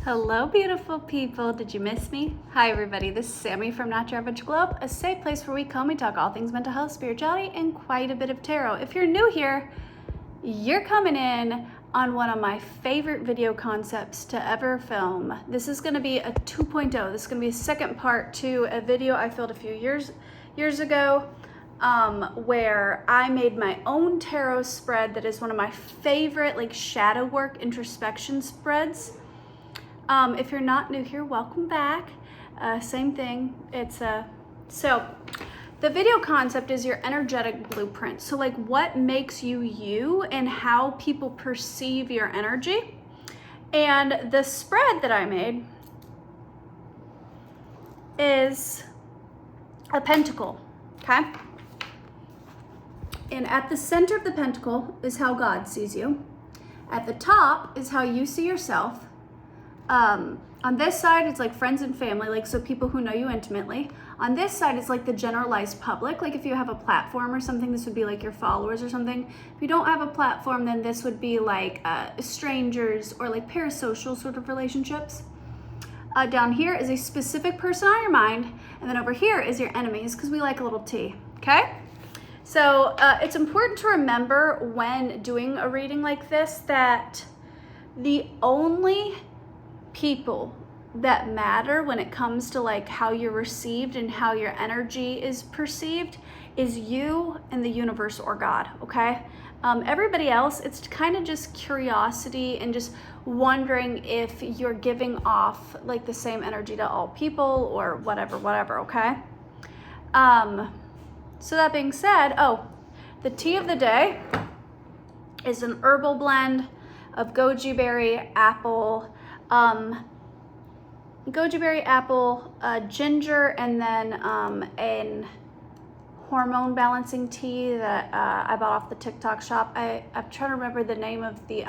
Hello, beautiful people. Did you miss me? Hi, everybody. This is Sammy from Not Your Average Globe, a safe place where we come, we talk all things mental health, spirituality, and quite a bit of tarot. If you're new here, you're coming in on one of my favorite video concepts to ever film. This is going to be a 2.0. This is going to be a second part to a video I filmed a few years ago where I made my own tarot spread that is one of my favorite like shadow work introspection spreads. If you're not new here, welcome back. Same thing. So the video concept is your energetic blueprint. So like what makes you you and how people perceive your energy. And the spread that I made is a pentacle, okay? And at the center of the pentacle is how God sees you. At the top is how you see yourself. On this side, it's like friends and family, like so people who know you intimately. On this side, it's like the generalized public. Like if you have a platform or something, this would be like your followers or something. If you don't have a platform, then this would be like strangers or like parasocial sort of relationships. Down here is a specific person on your mind. And then over here is your enemies, because we like a little tea, okay? So it's important to remember when doing a reading like this that the only people that matter when it comes to like how you're received and how your energy is perceived is you and the universe or God, okay? Everybody else, it's kind of just curiosity and just wondering if you're giving off like the same energy to all people or whatever, okay? So that being said, the tea of the day is an herbal blend of goji berry, apple, ginger, and then an hormone balancing tea that I bought off the TikTok shop. I'm trying to remember the name of the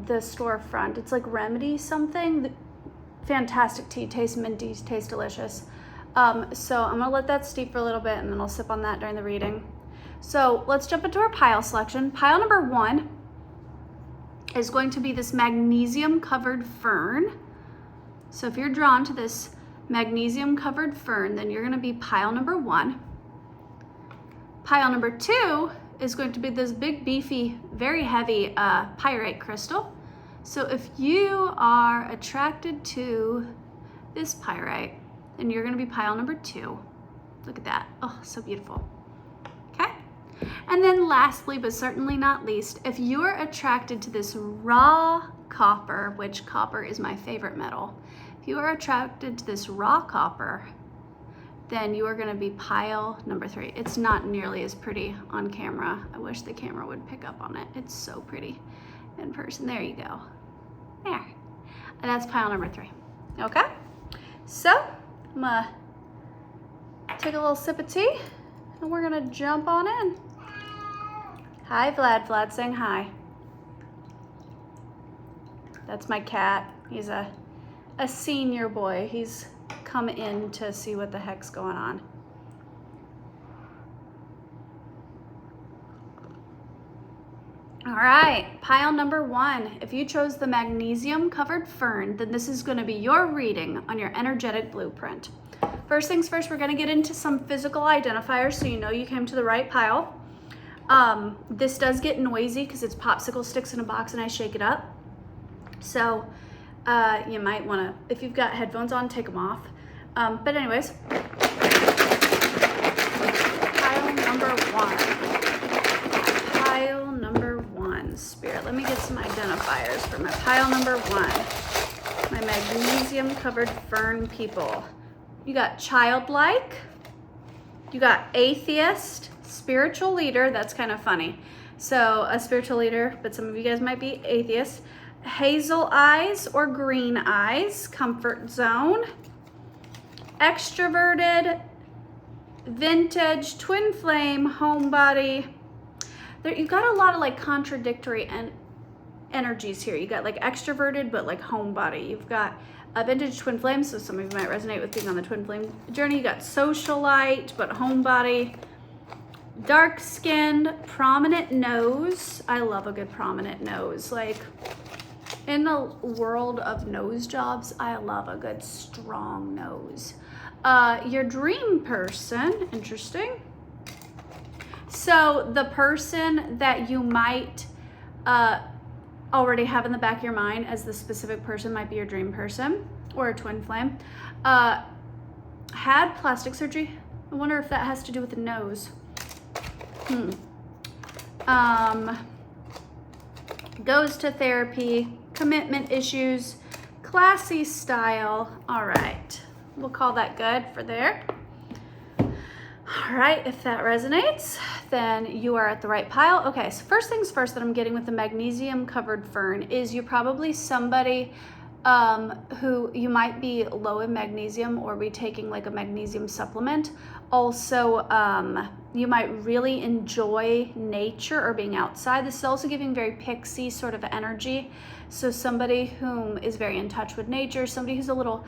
storefront. It's like Remedy something. Fantastic tea, tastes minty, tastes delicious. So I'm gonna let that steep for a little bit and then I'll sip on that during the reading. So let's jump into our pile selection. Pile number 1 is going to be this magnesium covered fern. So if you're drawn to this magnesium covered fern, then you're gonna be pile number 1. Pile number 2 is going to be this big, beefy, very heavy pyrite crystal. So if you are attracted to this pyrite, then you're gonna be pile number 2. Look at that, oh, so beautiful. And then lastly, but certainly not least, if you're attracted to this raw copper, which copper is my favorite metal, if you are attracted to this raw copper, then you are going to be pile number 3. It's not nearly as pretty on camera. I wish the camera would pick up on it. It's so pretty in person. There you go. There. And that's pile number 3. Okay? So, I'm going to take a little sip of tea and we're going to jump on in. Hi, Vlad. Vlad's saying hi. That's my cat. He's a senior boy. He's come in to see what the heck's going on. All right, pile number 1. If you chose the magnesium covered fern, then this is going to be your reading on your energetic blueprint. First things first, we're going to get into some physical identifiers so you know you came to the right pile. This does get noisy because it's popsicle sticks in a box and I shake it up. So you might want to, if you've got headphones on, take them off. But anyways, pile number 1. Pile number 1. Spirit, let me get some identifiers for my pile number 1. My magnesium covered fern people. You got childlike. You got atheist. Spiritual leader, that's kind of funny. So a spiritual leader, but some of you guys might be atheists. Hazel eyes or green eyes, comfort zone. Extroverted, vintage, twin flame, homebody. You've got a lot of like contradictory energies here. You got like extroverted, but like homebody. You've got a vintage twin flame, so some of you might resonate with being on the twin flame journey. You got socialite, but homebody. Dark-skinned, prominent nose. I love a good prominent nose. Like, In a world of nose jobs, I love a good strong nose. Your dream person, interesting. So the person that you might already have in the back of your mind as the specific person might be your dream person or a twin flame, had plastic surgery. I wonder if that has to do with the nose. Goes to therapy, commitment issues, classy style. All right, we'll call that good for there. All right, if that resonates, then you are at the right pile. Okay, so first things first that I'm getting with the magnesium covered fern is you're probably somebody who you might be low in magnesium or be taking like a magnesium supplement. Also, you might really enjoy nature or being outside. This is also giving very pixie sort of energy. So somebody whom is very in touch with nature, somebody who's a little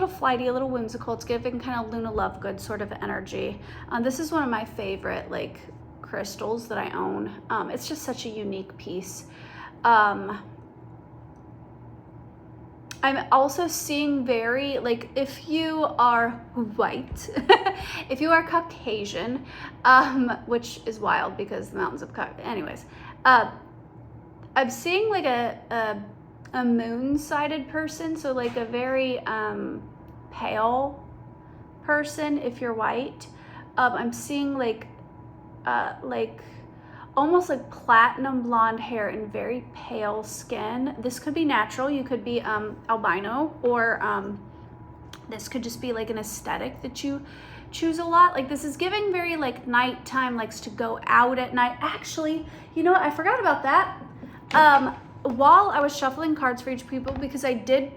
flighty, a little whimsical. It's giving kind of Luna Lovegood sort of energy. This is one of my favorite like crystals that I own. It's just such a unique piece. I'm also seeing very, like, if you are white, if you are Caucasian, which is wild because the mountains of anyways, I'm seeing like a moon-sided person, so like a very pale person if you're white. I'm seeing like almost like platinum blonde hair and very pale skin. This could be natural. You could be albino, or this could just be like an aesthetic that you choose a lot. Like this is giving very like nighttime, likes to go out at night. Actually, you know what? I forgot about that. While I was shuffling cards for each people, because I did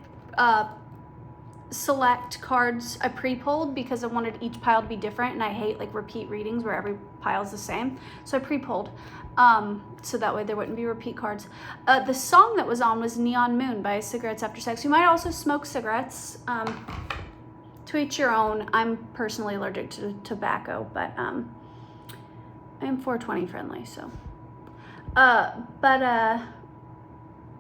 select cards I pre-pulled because I wanted each pile to be different, and I hate like repeat readings where every pile's the same. So I pre-pulled so that way there wouldn't be repeat cards. The song that was on was Neon Moon by Cigarettes After Sex. You might also smoke cigarettes. To each your own. I'm personally allergic to tobacco, but I am 420 friendly, so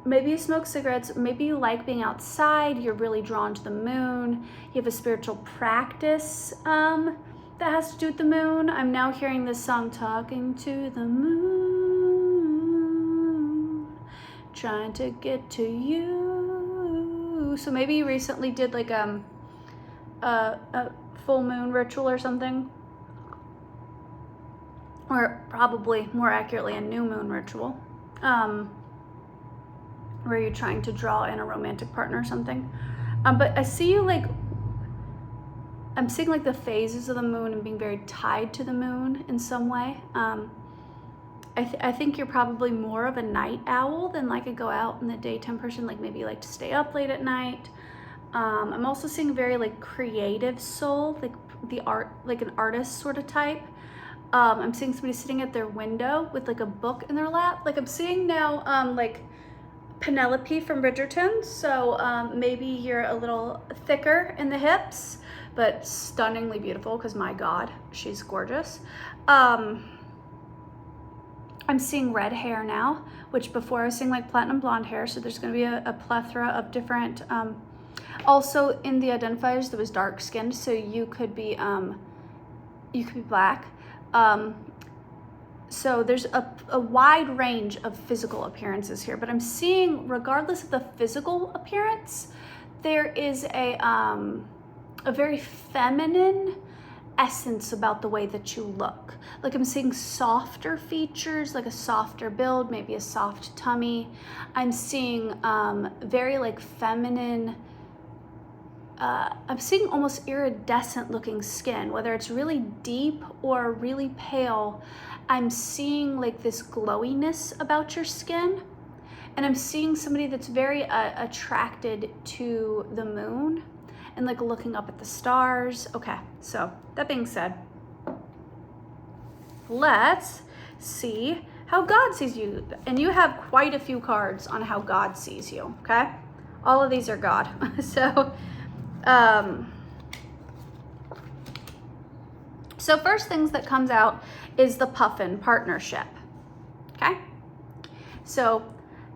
maybe you smoke cigarettes, maybe you like being outside, you're really drawn to the moon, you have a spiritual practice that has to do with the moon. I'm now hearing this song, Talking to the Moon, trying to get to you. So maybe you recently did like a full moon ritual or something, or probably more accurately a new moon ritual. Where you're trying to draw in a romantic partner or something. But I see you like, I'm seeing like the phases of the moon and being very tied to the moon in some way. I think you're probably more of a night owl than like a go out in the daytime person. Like maybe you like to stay up late at night. I'm also seeing a very like creative soul, like the art, like an artist sort of type. I'm seeing somebody sitting at their window with like a book in their lap. Like I'm seeing now like Penelope from Bridgerton. So maybe you're a little thicker in the hips, but stunningly beautiful, because my God, she's gorgeous. I'm seeing red hair now, which before I was seeing like platinum blonde hair. So there's going to be a plethora of different, also in the identifiers, there was dark skinned. So you could be black. So there's a wide range of physical appearances here, but I'm seeing, regardless of the physical appearance, there is a very feminine essence about the way that you look. Like I'm seeing softer features, like a softer build, maybe a soft tummy. I'm seeing very like feminine, I'm seeing almost iridescent looking skin, whether it's really deep or really pale. I'm seeing like this glowiness about your skin, and I'm seeing somebody that's very attracted to the moon and like looking up at the stars. Okay, so that being said, let's see how God sees you. And you have quite a few cards on how God sees you, okay? All of these are God. So first things that comes out is the puffin partnership, okay? So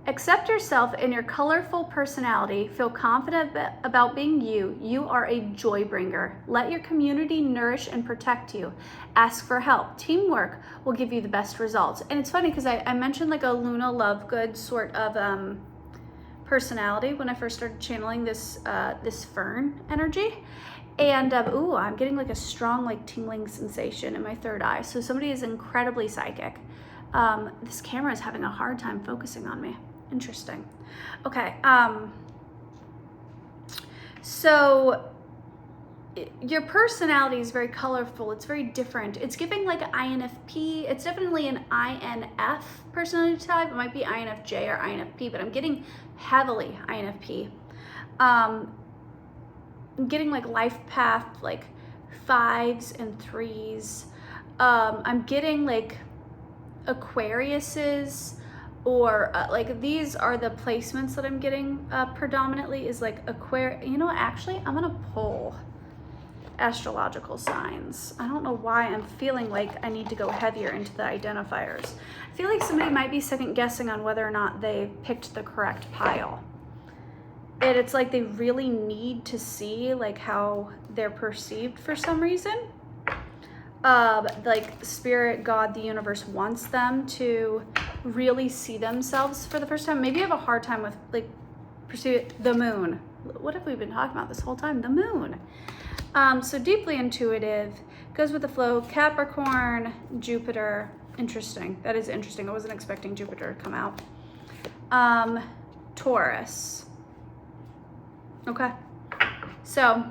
Accept yourself and your colorful personality. Feel confident about being you. You are a joy bringer. Let your community nourish and protect you. Ask for help. Teamwork will give you the best results. And it's funny because I mentioned like a Luna Lovegood sort of personality when I first started channeling this this fern energy. And ooh, I'm getting like a strong like tingling sensation in my third eye. So somebody is incredibly psychic. This camera is having a hard time focusing on me. Interesting. Okay. So your personality is very colorful. It's very different. It's giving like an INFP. It's definitely an INF personality type. It might be INFJ or INFP, but I'm getting heavily INFP. I'm getting like life path, like 5s and 3s. I'm getting like Aquariuses, or like these are the placements that I'm getting predominantly is like Aquarius. You know what, actually I'm gonna pull astrological signs. I don't know why I'm feeling like I need to go heavier into the identifiers. I feel like somebody might be second guessing on whether or not they picked the correct pile. And it's like they really need to see like how they're perceived for some reason. Like spirit, God, the universe wants them to really see themselves for the first time. Maybe you have a hard time with like pursue the moon. What have we been talking about this whole time? The moon. So deeply intuitive, goes with the flow. Capricorn, Jupiter. Interesting. That is interesting. I wasn't expecting Jupiter to come out. Taurus. Okay. So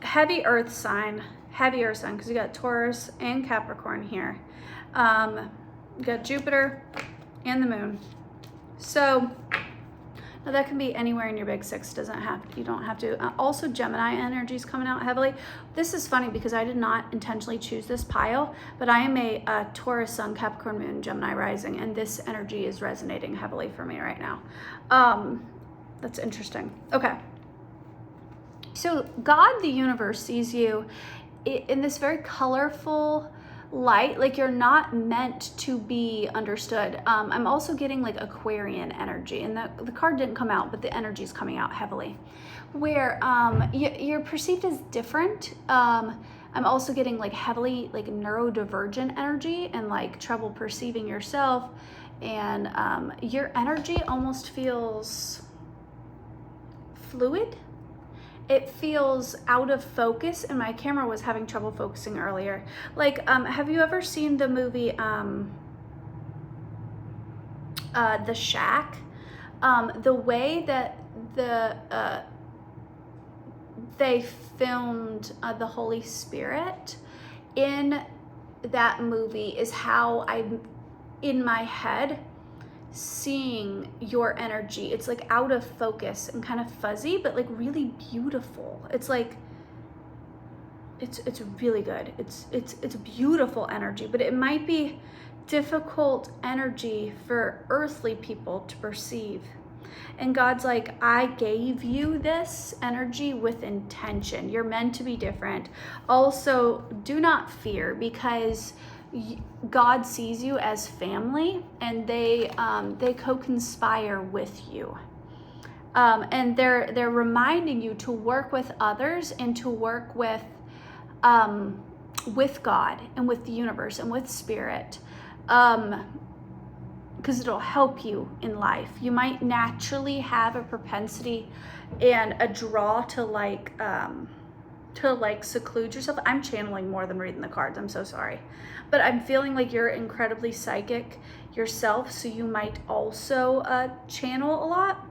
heavy earth sign, because you got Taurus and Capricorn here. You got Jupiter and the moon. So now that can be anywhere in your big six. You don't have to. Also Gemini energy is coming out heavily. This is funny because I did not intentionally choose this pile, but I am a Taurus sun, Capricorn moon, Gemini rising, and this energy is resonating heavily for me right now. That's interesting. Okay. So God, the universe, sees you in this very colorful light, like you're not meant to be understood. I'm also getting like Aquarian energy, and the card didn't come out, but the energy is coming out heavily, where you're perceived as different. I'm also getting like heavily like neurodivergent energy and like trouble perceiving yourself, and your energy almost feels fluid. It feels out of focus, and my camera was having trouble focusing earlier. Like, have you ever seen the movie The Shack? The way that they filmed the Holy Spirit in that movie is how I'm in my head seeing your energy. It's like out of focus and kind of fuzzy, but like really beautiful. It's like it's really good. It's beautiful energy, but it might be difficult energy for earthly people to perceive. And God's like, I gave you this energy with intention. You're meant to be different. Also, do not fear, because God sees you as family, and they co-conspire with you, and they're reminding you to work with others and to work with God and with the universe and with spirit, because it'll help you in life. You might naturally have a propensity and a draw to like seclude yourself. I'm channeling more than reading the cards. I'm so sorry. But I'm feeling like you're incredibly psychic yourself, so you might also channel a lot.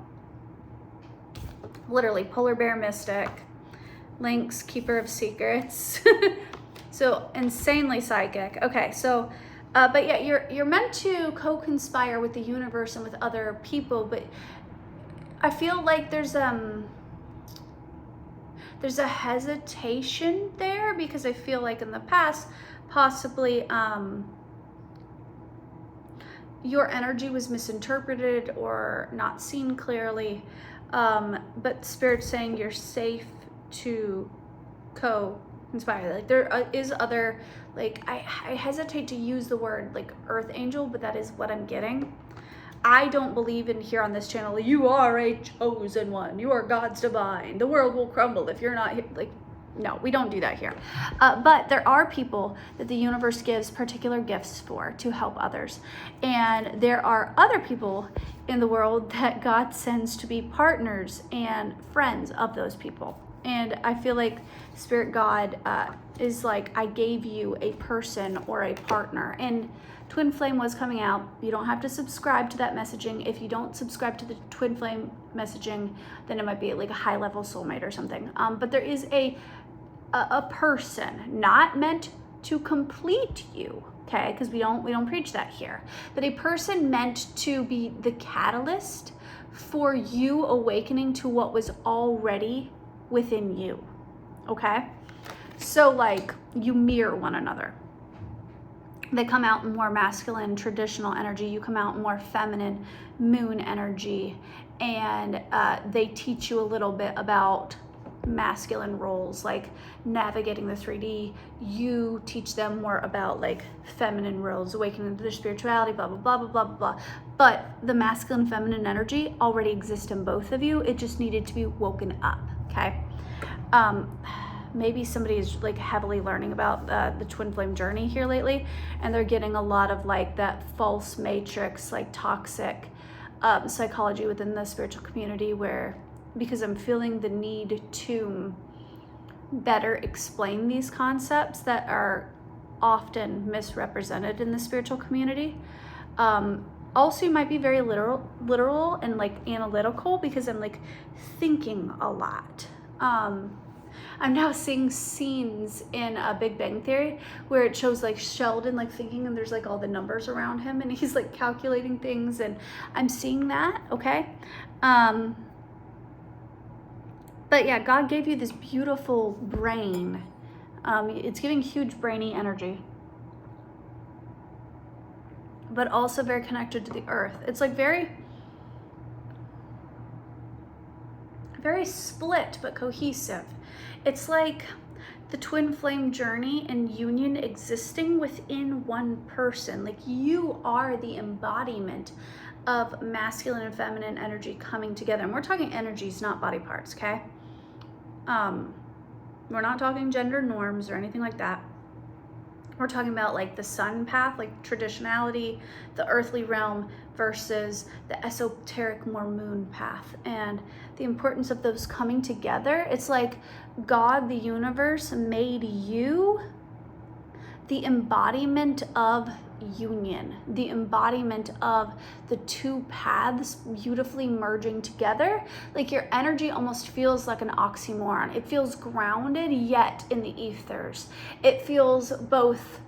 Literally, polar bear mystic, Lynx, keeper of secrets. So insanely psychic. Okay, so but yeah, you're meant to co-conspire with the universe and with other people, but I feel like there's a hesitation there, because I feel like in the past, possibly your energy was misinterpreted or not seen clearly, but Spirit's saying you're safe to inspired. Like there is other, like I hesitate to use the word like earth angel, but that is what I'm getting. I don't believe in here on this channel, you are a chosen one, you are God's divine, the world will crumble if you're not here. Like, no, we don't do that here. But there are people that the universe gives particular gifts for to help others. And there are other people in the world that God sends to be partners and friends of those people. And I feel like Spirit God is like, I gave you a person or a partner. And Twin Flame was coming out. You don't have to subscribe to that messaging. If you don't subscribe to the Twin Flame messaging, then it might be like a high level soulmate or something. But there is a person not meant to complete you, okay? Because we don't preach that here. But a person meant to be the catalyst for you awakening to what was already within you, okay? So like you mirror one another. They come out in more masculine, traditional energy. You come out in more feminine, moon energy. And they teach you a little bit about masculine roles, like navigating the 3D. You teach them more about like feminine roles, awakening to their spirituality, blah, blah, blah, blah, blah, blah. But the masculine, feminine energy already exists in both of you. It just needed to be woken up, okay? Maybe somebody is like heavily learning about the twin flame journey here lately, and they're getting a lot of like that false matrix, like toxic psychology within the spiritual community, where, because I'm feeling the need to better explain these concepts that are often misrepresented in the spiritual community. Also, you might be very literal and like analytical, because I'm like thinking a lot. I'm now seeing scenes in Big Bang Theory where it shows like Sheldon like thinking, and there's like all the numbers around him and he's like calculating things, and I'm seeing that, okay? But yeah, God gave you this beautiful brain. It's giving huge brainy energy, but also very connected to the earth. It's like very split but cohesive. It's like the twin flame journey and union existing within one person. Like you are the embodiment of masculine and feminine energy coming together. And we're talking energies, not body parts, okay? We're not talking gender norms or anything like that. We're talking about like the sun path, like traditionality, the earthly realm versus the esoteric, more moon path, and the importance of those coming together. It's like God, the universe, made you the embodiment of union, the embodiment of the two paths beautifully merging together. Like your energy almost feels like an oxymoron. It feels grounded yet in the ethers. It feels both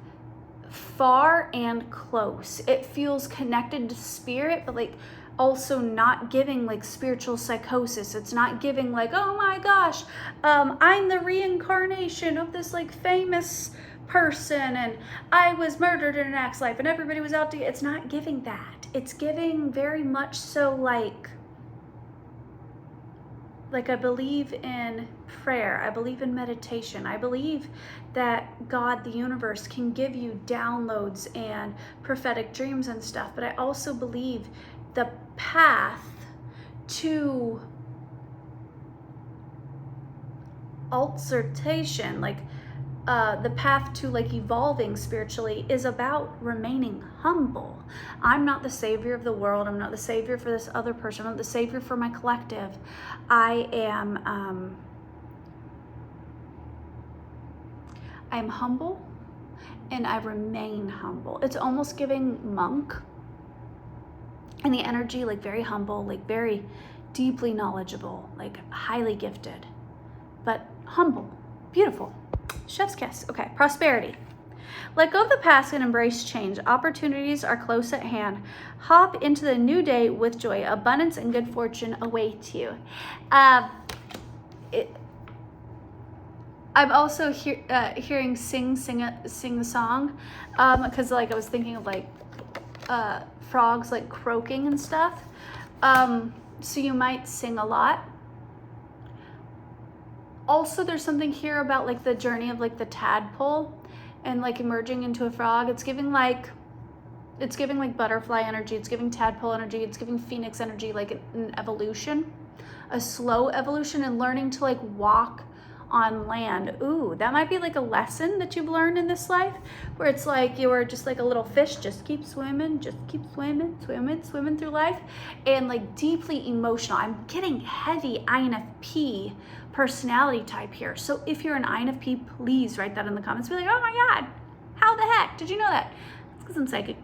far and close. It feels connected to spirit, but like also not giving like spiritual psychosis. It's not giving like, oh my gosh, I'm the reincarnation of this like famous person and I was murdered in an next life and everybody was out to get. It's not giving that. It's giving very much so like I believe in prayer. I believe in meditation. I believe that God, the universe, can give you downloads and prophetic dreams and stuff. But I also believe the path to alteration, like the path to like evolving spiritually, is about remaining humble. I'm not the savior of the world. I'm not the savior for this other person. I'm not the savior for my collective. I am humble, and I remain humble. It's almost giving monk, and the energy, like very humble, like very deeply knowledgeable, like highly gifted, but humble, beautiful. Chef's kiss. Okay, prosperity. Let go of the past and embrace change. Opportunities are close at hand. Hop into the new day with joy. Abundance and good fortune await you. I'm also hearing sing the song, because like I was thinking of like frogs like croaking and stuff. So you might sing a lot. Also, there's something here about like the journey of like the tadpole and like emerging into a frog. It's giving like butterfly energy. It's giving tadpole energy. It's giving phoenix energy, like an evolution, a slow evolution, and learning to like walk on land. Ooh, that might be like a lesson that you've learned in this life, where it's like you were just like a little fish, just keep swimming through life, and like deeply emotional. I'm getting heavy INFP personality type here. So if you're an INFP, please write that in the comments. Be like, oh my God, how the heck did you know that? It's because I'm psychic.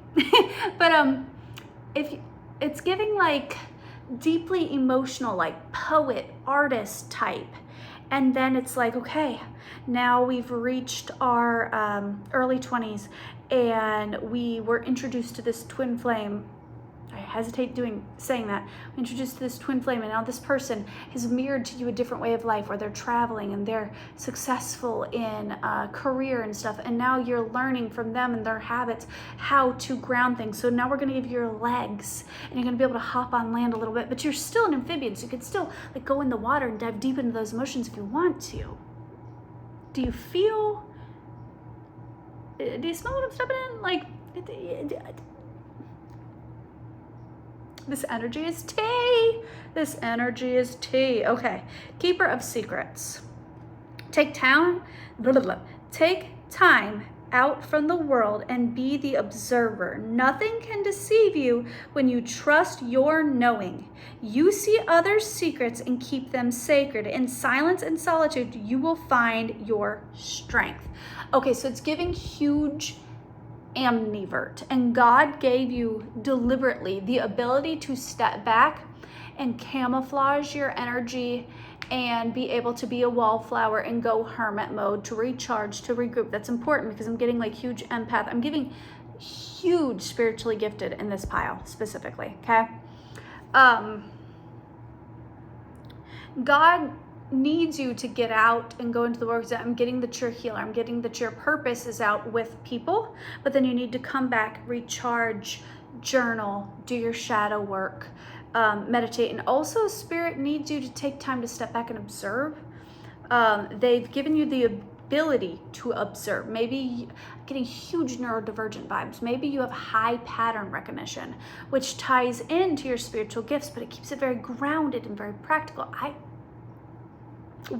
But if it's giving like deeply emotional, like poet, artist type. And then it's like, okay, now we've reached our early 20s and we were introduced to this twin flame. I hesitate saying that. We're introduced to this twin flame, and now this person has mirrored to you a different way of life, where they're traveling and they're successful in career and stuff. And now you're learning from them and their habits how to ground things. So now we're going to give you your legs, and you're going to be able to hop on land a little bit, but you're still an amphibian, so you can still like go in the water and dive deep into those emotions if you want to. Do you feel? Do you smell what I'm stepping in? Like. This energy is tea. This energy is tea. Okay. Keeper of secrets. Take time out from the world and be the observer. Nothing can deceive you when you trust your knowing. You see others' secrets and keep them sacred. In silence and solitude, you will find your strength. Okay, so it's giving huge ambivert, and God gave you deliberately the ability to step back and camouflage your energy and be able to be a wallflower and go hermit mode to recharge, to regroup. That's important because I'm getting like huge empath. I'm giving huge spiritually gifted in this pile specifically, okay? God needs you to get out and go into the work. I'm getting that you're a healer. I'm getting that your purpose is out with people, but then you need to come back, recharge, journal, do your shadow work, meditate. And also Spirit needs you to take time to step back and observe. They've given you the ability to observe. Maybe getting huge neurodivergent vibes. Maybe you have high pattern recognition, which ties into your spiritual gifts, but it keeps it very grounded and very practical.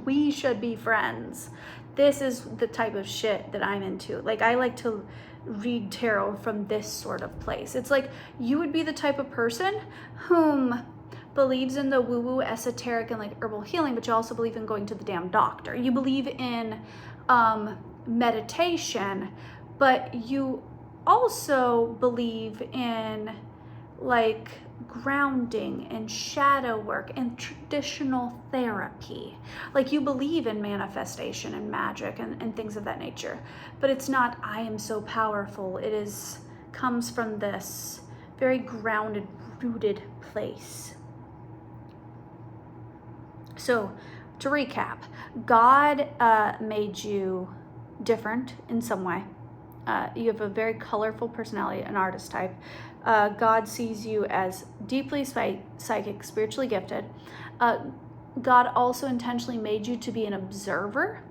We should be friends. This is the type of shit that I'm into. Like, I like to read tarot from this sort of place. It's like you would be the type of person whom believes in the woo-woo, esoteric, and like herbal healing, but you also believe in going to the damn doctor. You believe in meditation, but you also believe in like grounding and shadow work and traditional therapy. Like, you believe in manifestation and magic and things of that nature, but it's not I am so powerful. It comes from this very grounded, rooted place. So to recap, God made you different in some way. You have a very colorful personality, an artist type. God sees you as deeply psychic, spiritually gifted. God also intentionally made you to be an observer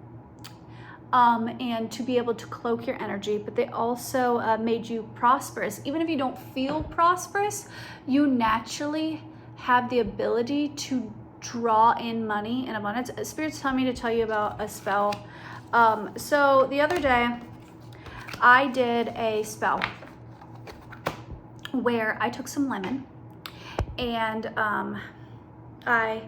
and to be able to cloak your energy, but they also made you prosperous. Even if you don't feel prosperous, you naturally have the ability to draw in money in abundance. Spirit's telling me to tell you about a spell. So the other day, I did a spell where I took some lemon and I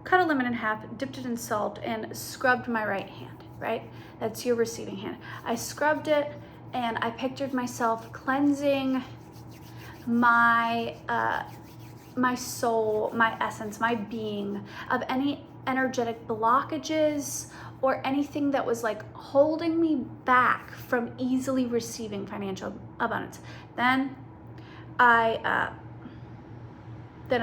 cut a lemon in half, dipped it in salt, and scrubbed my right hand, right? That's your receiving hand. I scrubbed it and I pictured myself cleansing my soul, my essence, my being of any energetic blockages or anything that was like holding me back from easily receiving financial abundance. Then I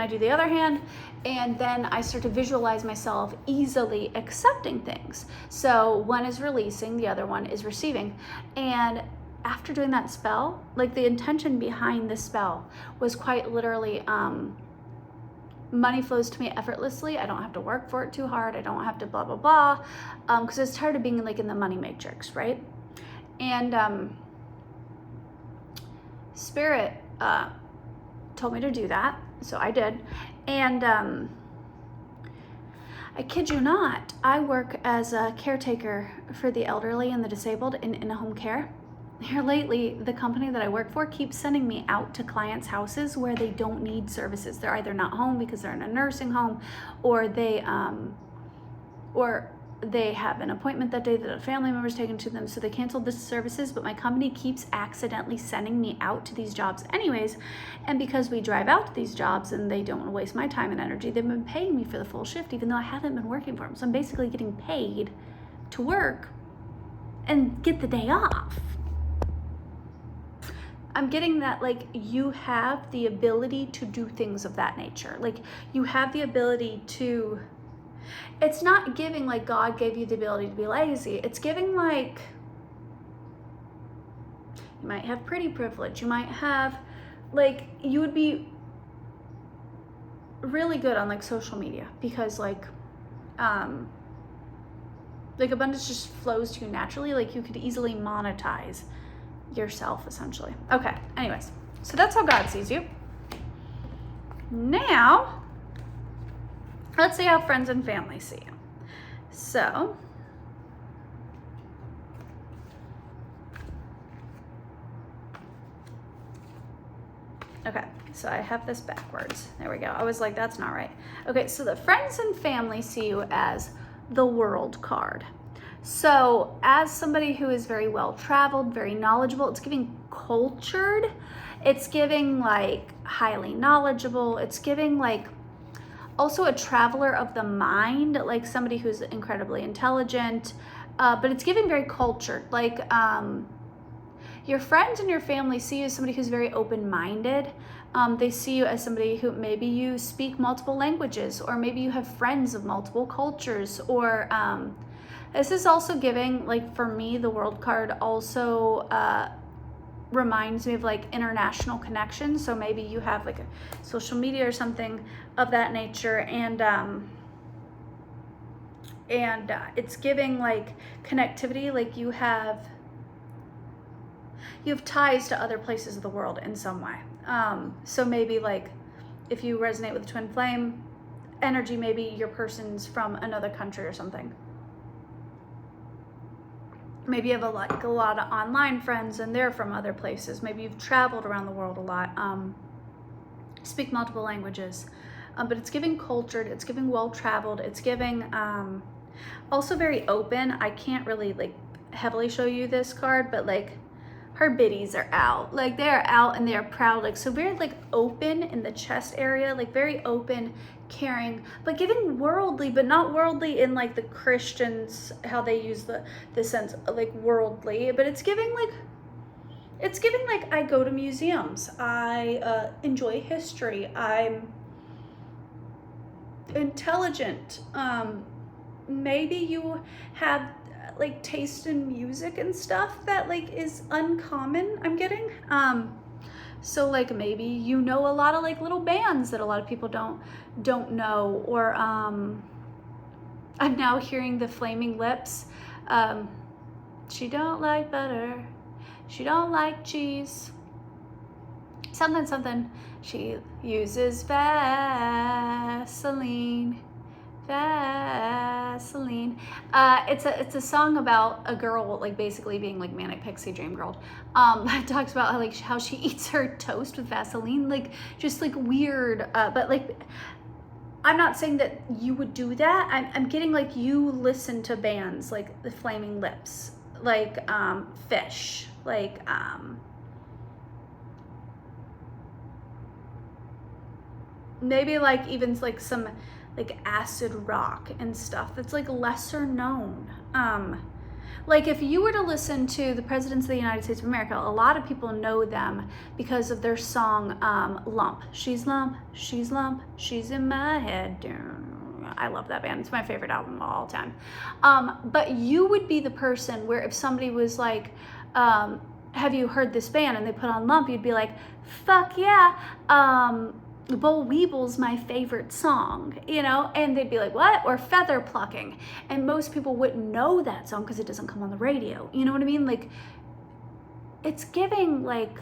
do the other hand, and then I start to visualize myself easily accepting things. So one is releasing, the other one is receiving. And after doing that spell, like the intention behind the spell was quite literally money flows to me effortlessly. I don't have to work for it too hard. I don't have to blah, blah, blah. Because I was tired of being like in the money matrix, right? And Spirit told me to do that. So I did. And I kid you not, I work as a caretaker for the elderly and the disabled in home care. Here lately, the company that I work for keeps sending me out to clients' houses where they don't need services. They're either not home because they're in a nursing home, or they have an appointment that day that a family member's taken to them, so they canceled the services, but my company keeps accidentally sending me out to these jobs anyways. And because we drive out to these jobs and they don't want to waste my time and energy, they've been paying me for the full shift, even though I haven't been working for them. So I'm basically getting paid to work and get the day off. I'm getting that, like, you have the ability to do things of that nature. Like, you have the ability to, it's not giving like God gave you the ability to be lazy. It's giving like, you might have pretty privilege. You might have, like, you would be really good on like social media because like abundance just flows to you naturally. Like, you could easily monetize yourself essentially. Okay, anyways, so that's how God sees you. Now let's see how friends and family see you. So okay, so I have this backwards. There we go. I was like, that's not right. Okay, so the friends and family see you as the World card. So as somebody who is very well traveled, very knowledgeable, it's giving cultured, it's giving like highly knowledgeable, it's giving like also a traveler of the mind, like somebody who's incredibly intelligent, but it's giving very cultured. Like your friends and your family see you as somebody who's very open-minded. They see you as somebody who maybe you speak multiple languages, or maybe you have friends of multiple cultures, or this is also giving, like for me, the World card also reminds me of like international connections. So maybe you have like a social media or something of that nature, and it's giving like connectivity, like you have ties to other places of the world in some way. So maybe like if you resonate with twin flame energy, maybe your person's from another country or something. Maybe you have a lot of online friends and they're from other places. Maybe you've traveled around the world a lot, speak multiple languages, but it's giving cultured, it's giving well-traveled, it's giving also very open. I can't really like heavily show you this card, but like her biddies are out, like they're out and they're proud, like so very like open in the chest area, like very open, caring, but giving worldly, but not worldly in like the Christians how they use the sense of like worldly, but it's giving like I go to museums, I enjoy history, I'm intelligent, maybe you have like taste in music and stuff that like is uncommon, I'm getting. So like maybe you know a lot of like little bands that a lot of people don't know, or I'm now hearing the Flaming Lips. She don't like butter, she don't like cheese, something. She uses Vaseline. It's a song about a girl like basically being like manic pixie dream girl. It talks about how she eats her toast with Vaseline, like just like weird. But like I'm not saying that you would do that. I'm getting like you listen to bands like the Flaming Lips, like Fish, like maybe like even like some like acid rock and stuff that's like lesser known. Like if you were to listen to the presidents of the United States of America, a lot of people know them because of their song Lump. She's lump, she's in my head. I love that band. It's my favorite album of all time. But you would be the person where if somebody was like, have you heard this band? And they put on Lump, you'd be like, fuck yeah. Boll Weeble's my favorite song, you know, and they'd be like, what? Or feather plucking. And most people wouldn't know that song because it doesn't come on the radio. You know what I mean? Like, it's giving like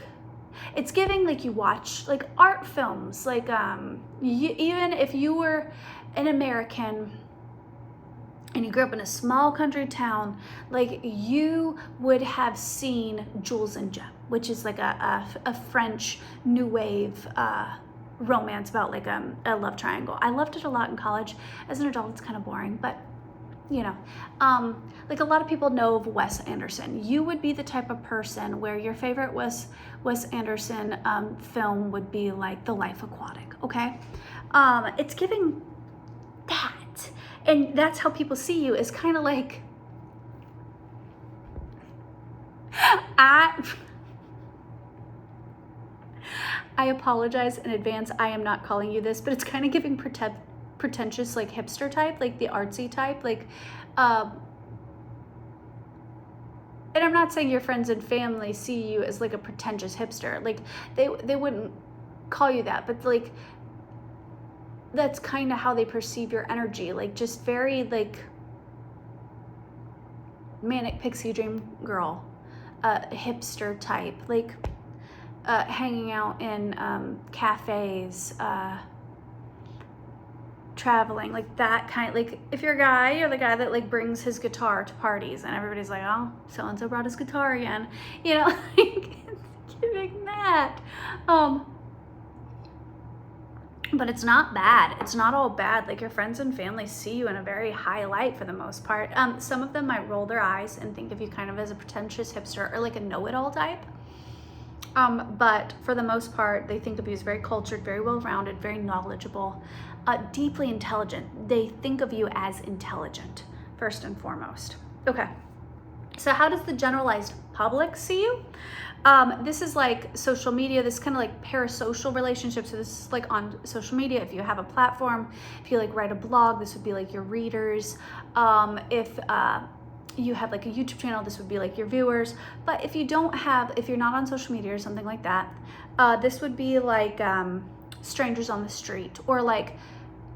you watch like art films, like even if you were an American and you grew up in a small country town, like you would have seen Jules and Jem, which is like a French new wave romance about like a love triangle. I loved it a lot in college. As an adult, it's kind of boring, but you know, like a lot of people know of Wes Anderson. You would be the type of person where your favorite Wes Anderson film would be like The Life Aquatic, okay? It's giving that. And that's how people see you, is kind of like, I apologize in advance. I am not calling you this, but it's kind of giving pretentious, like hipster type, like the artsy type, like and I'm not saying your friends and family see you as like a pretentious hipster, like they wouldn't call you that, but like that's kind of how they perceive your energy, like just very like manic pixie dream girl, hipster type, like hanging out in cafes, traveling, like that kind. Like if you're a guy, you're the guy that like brings his guitar to parties and everybody's like, oh, so-and-so brought his guitar again, you know, like it's giving that. But it's not bad. It's not all bad. Like your friends and family see you in a very high light for the most part. Some of them might roll their eyes and think of you kind of as a pretentious hipster or like a know-it-all type. But for the most part, they think of you as very cultured, very well-rounded, very knowledgeable, deeply intelligent. They think of you as intelligent, first and foremost. Okay, so how does the generalized public see you? This is like social media, this kind of like parasocial relationships. So this is like on social media. If you have a platform, if you like write a blog, this would be like your readers. If you have like a YouTube channel, this would be like your viewers. But if you're not on social media or something like that, this would be like strangers on the street, or like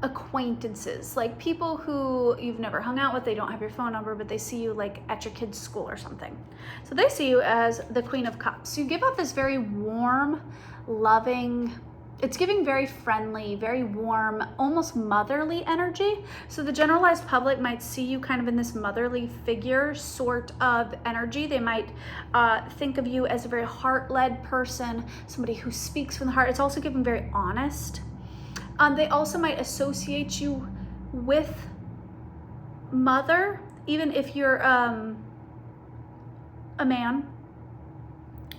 acquaintances, like people who you've never hung out with. They don't have your phone number, but they see you like at your kid's school or something. So they see you as the Queen of Cups. So you give off this very warm, loving, it's giving very friendly, very warm, almost motherly energy. So the generalized public might see you kind of in this motherly figure sort of energy. They might think of you as a very heart-led person, somebody who speaks from the heart. It's also giving very honest. They also might associate you with mother, even if you're a man.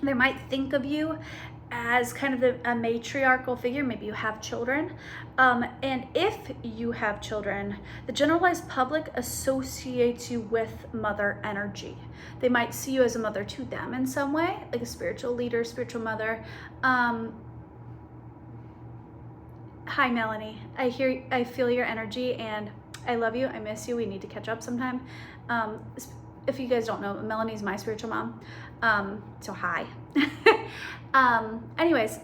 They might think of you as kind of a matriarchal figure. Maybe you have children. And if you have children, the generalized public associates you with mother energy. They might see you as a mother to them in some way, like a spiritual leader, spiritual mother. Hi, Melanie. I feel your energy, and I love you. I miss you. We need to catch up sometime. If you guys don't know, Melanie's my spiritual mom. So hi. Anyways,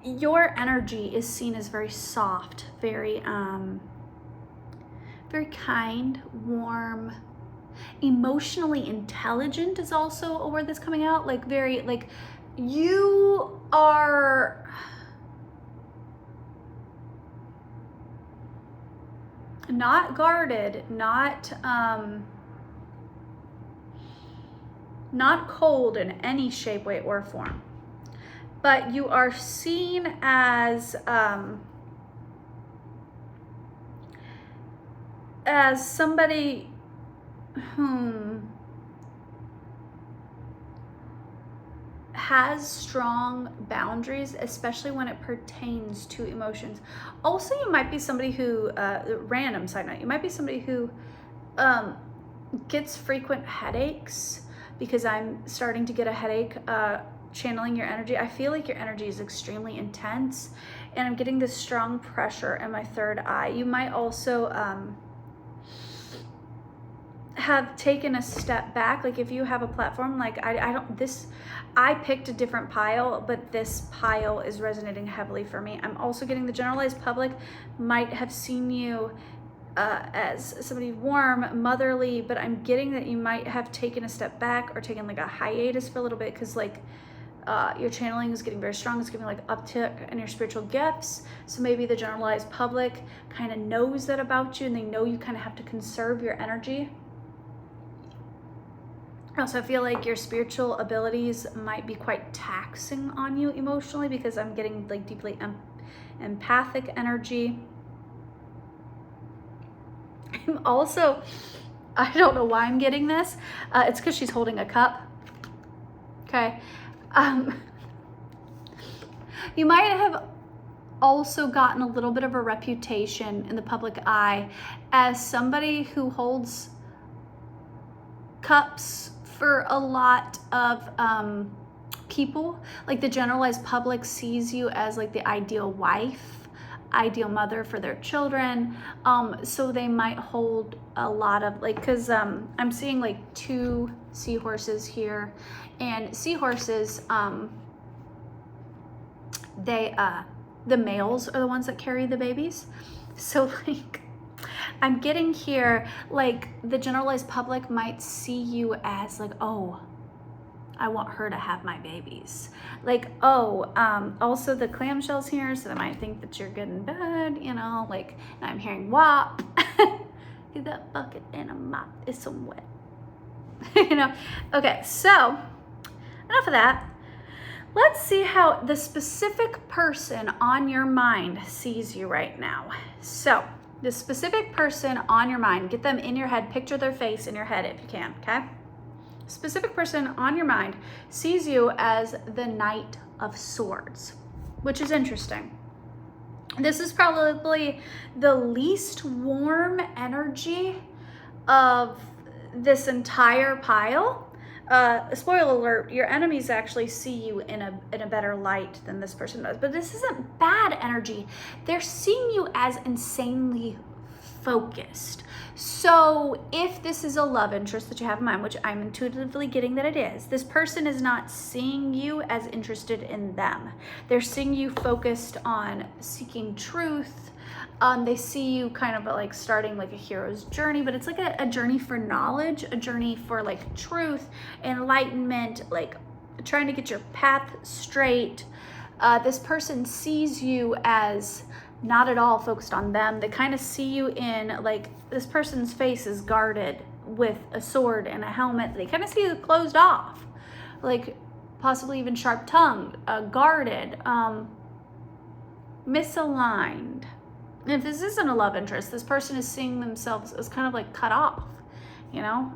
your energy is seen as very soft, very kind, warm, emotionally intelligent is also a word that's coming out. Like very, like you are not guarded, not cold in any shape, way, or form, but you are seen as somebody whom has strong boundaries, especially when it pertains to emotions. Also, you might be somebody who, random side note, you might be somebody who gets frequent headaches, because I'm starting to get a headache channeling your energy. I feel like your energy is extremely intense, and I'm getting this strong pressure in my third eye. You might also have taken a step back. Like if you have a platform, like I picked a different pile, but this pile is resonating heavily for me. I'm also getting the generalized public might have seen you as somebody warm, motherly, but I'm getting that you might have taken a step back or taken like a hiatus for a little bit, because like your channeling is getting very strong. It's giving like uptick in your spiritual gifts. So maybe the generalized public kind of knows that about you, and they know you kind of have to conserve your energy. I also feel like your spiritual abilities might be quite taxing on you emotionally, because I'm getting like deeply empathic energy. I'm also, I don't know why I'm getting this. It's because she's holding a cup. Okay. You might have also gotten a little bit of a reputation in the public eye as somebody who holds cups for a lot of people. Like the generalized public sees you as like the ideal wife, ideal mother for their children. So they might hold a lot of like, because I'm seeing like 2 seahorses here, and seahorses, the males are the ones that carry the babies. So like I'm getting here, like the generalized public might see you as like, oh, I want her to have my babies. Like, oh, also the clamshells here, so they might think that you're good in bed, you know, like, and I'm hearing WAP. Get that bucket and a mop, it's some wet. You know, okay, so enough of that. Let's see how the specific person on your mind sees you right now. So the specific person on your mind, get them in your head, picture their face in your head if you can, okay? Specific person on your mind sees you as the Knight of Swords, which is interesting. This is probably the least warm energy of this entire pile. Spoiler alert, your enemies actually see you in a better light than this person does, but this isn't bad energy. They're seeing you as insanely focused. So if this is a love interest that you have in mind, which I'm intuitively getting that it is, this person is not seeing you as interested in them. They're seeing you focused on seeking truth. They see you kind of like starting like a hero's journey, but it's like a journey for knowledge, a journey for like truth, enlightenment, like trying to get your path straight. This person sees you as not at all focused on them. They kind of see you in like, this person's face is guarded with a sword and a helmet. They kind of see you closed off, like possibly even sharp-tongued, guarded, misaligned. And if this isn't a love interest, this person is seeing themselves as kind of like cut off, you know,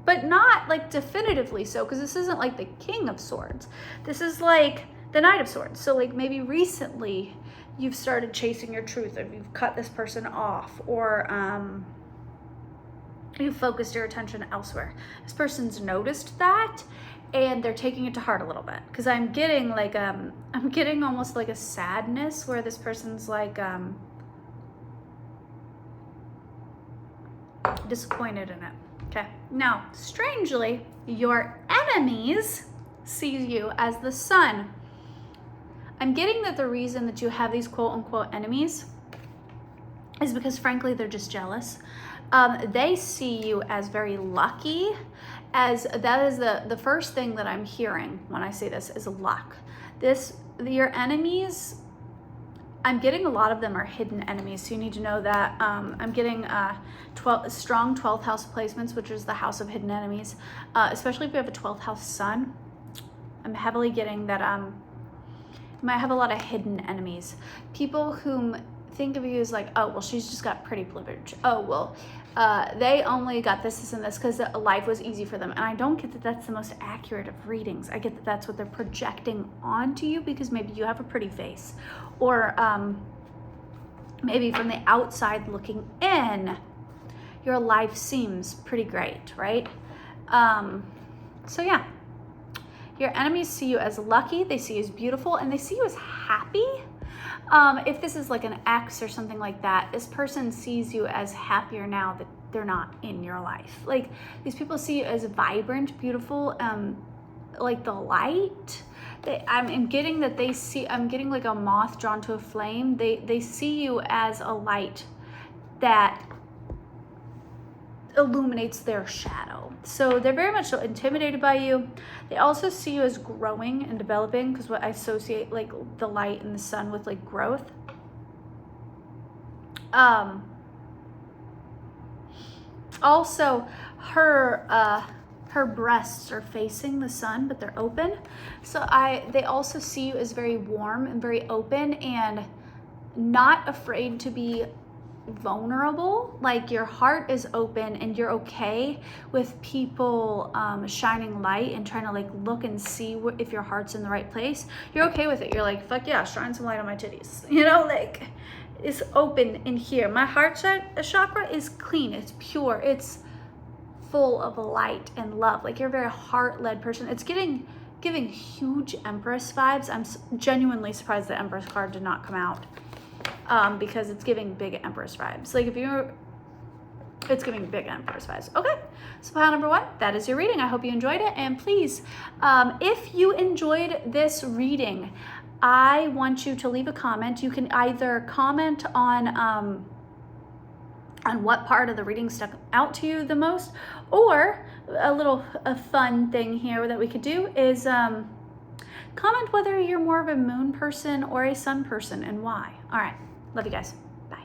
but not like definitively so, because this isn't like the King of Swords. This is like the Knight of Swords. So like maybe recently you've started chasing your truth, or you've cut this person off, or you've focused your attention elsewhere. This person's noticed that, and they're taking it to heart a little bit, because I'm getting like I'm getting almost like a sadness where this person's like disappointed in it. Okay, now strangely, your enemies see you as the Sun. I'm getting that the reason that you have these quote unquote enemies is because frankly they're just jealous. They see you as very lucky, as that is the first thing that I'm hearing when I say this is luck. Your enemies, I'm getting a lot of them are hidden enemies, so you need to know that. I'm getting strong 12th house placements, which is the house of hidden enemies, especially if you have a 12th house sun. I'm heavily getting that you might have a lot of hidden enemies. People whom think of you as like, oh, well, she's just got pretty privilege. Oh, well, they only got this, and this because life was easy for them. And I don't get that that's the most accurate of readings. I get that that's what they're projecting onto you because maybe you have a pretty face. Or maybe from the outside looking in, your life seems pretty great, right? So yeah. Your enemies see you as lucky, they see you as beautiful, and they see you as happy. If this is like an ex or something like that, this person sees you as happier now that they're not in your life. Like, these people see you as vibrant, beautiful, like the light. I'm getting that they see, I'm getting like a moth drawn to a flame. They see you as a light that illuminates their shadow. So they're very much so intimidated by you. They also see you as growing and developing, because what I associate like the light and the sun with like growth. Also, her breasts are facing the sun, but they're open. So they also see you as very warm and very open and not afraid to be vulnerable. Like, your heart is open and you're okay with people shining light and trying to like look and see if your heart's in the right place. You're okay with it. You're like, fuck yeah, shine some light on my titties. You know, like, it's open in here. My heart chakra is clean, it's pure, it's full of light and love. Like, you're a very heart-led person. It's giving huge Empress vibes. I'm genuinely surprised the Empress card did not come out, because it's giving big Empress vibes. Like, it's giving big Empress vibes. Okay, so pile number 1, that is your reading. I hope you enjoyed it, and please, if you enjoyed this reading, I want you to leave a comment. You can either comment on what part of the reading stuck out to you the most, or a fun thing here that we could do is comment whether you're more of a moon person or a sun person and why. All right, love you guys. Bye.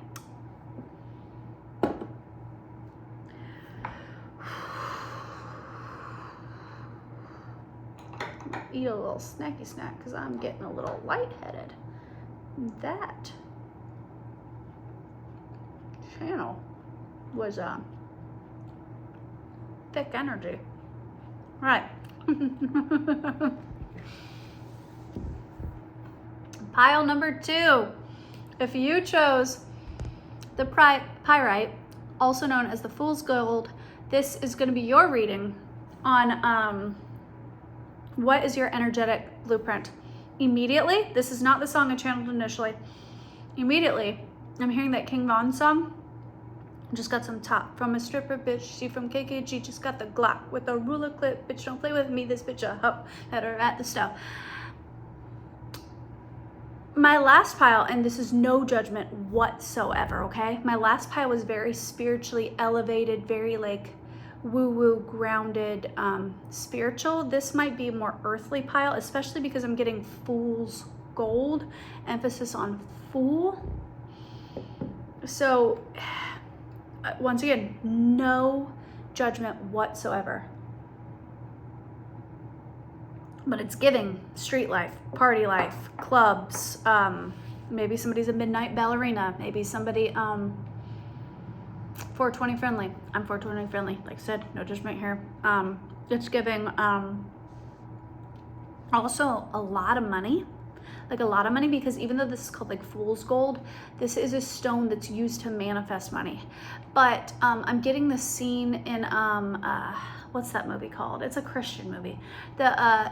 Eat a little snacky snack because I'm getting a little lightheaded. That channel was thick energy. Right. Pile number 2. If you chose the pyrite, also known as the fool's gold, this is going to be your reading on what is your energetic blueprint. Immediately, this is not the song I channeled initially. Immediately, I'm hearing that King Von song. Just got some top from a stripper bitch. She from KKG, just got the Glock with a ruler clip. Bitch, don't play with me. This bitch a hoe. Had her at the stove. My last pile, and this is no judgment whatsoever, okay? My last pile was very spiritually elevated, very like woo-woo, grounded, spiritual. This might be a more earthly pile, especially because I'm getting fool's gold, emphasis on fool. So once again, no judgment whatsoever. But it's giving street life, party life, clubs. Maybe somebody's a midnight ballerina. Maybe somebody 420 friendly. I'm 420 friendly. Like I said, no judgment here. It's giving also a lot of money. Like a lot of money, because even though this is called like fool's gold, this is a stone that's used to manifest money. But I'm getting the scene in what's that movie called? It's a Christian movie.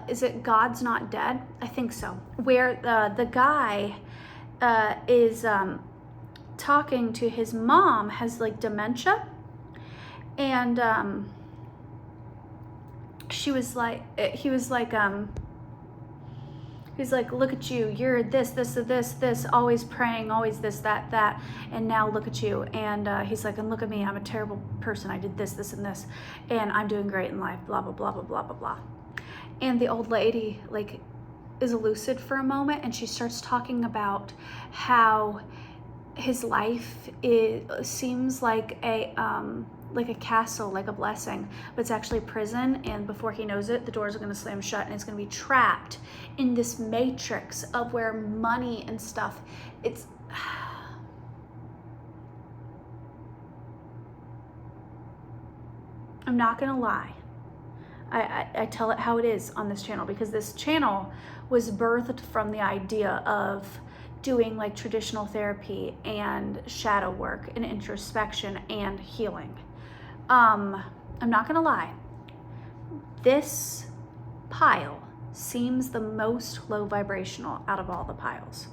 Is it God's Not Dead? I think so. Where the guy is talking to his mom, has like dementia, and he was like, look at you, you're this, always praying, always this, that, and now look at you. And he's like, and look at me, I'm a terrible person, I did this, and this, and I'm doing great in life, blah, blah, blah, blah, blah, blah, blah. And the old lady like is lucid for a moment, and she starts talking about how his life seems like a castle, like a blessing, but it's actually prison, and before he knows it, the doors are going to slam shut, and he's going to be trapped in this matrix of where money and stuff, it's I'm not going to lie. I tell it how it is on this channel, because this channel was birthed from the idea of doing like traditional therapy and shadow work and introspection and healing. I'm not gonna lie, this pile seems the most low vibrational out of all the piles.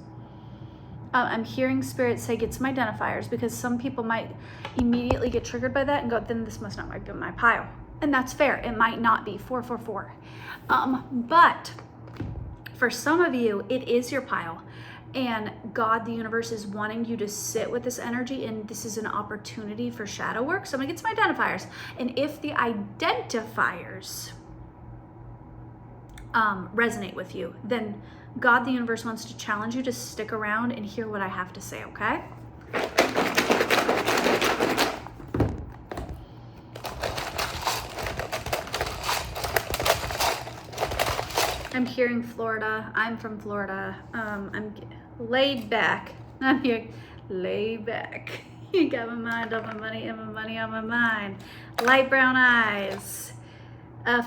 I'm hearing Spirit say get some identifiers, because some people might immediately get triggered by that and go, then this must not be my pile. And that's fair. It might not be 444. But for some of you, it is your pile. And God, the universe, is wanting you to sit with this energy, and this is an opportunity for shadow work. So I'm gonna get some identifiers. And if the identifiers resonate with you, then God, the universe, wants to challenge you to stick around and hear what I have to say, okay? I'm hearing Florida. I'm from Florida. I'm laid back. I'm here, laid back. You got my mind on my money and my money on my mind. Light brown eyes.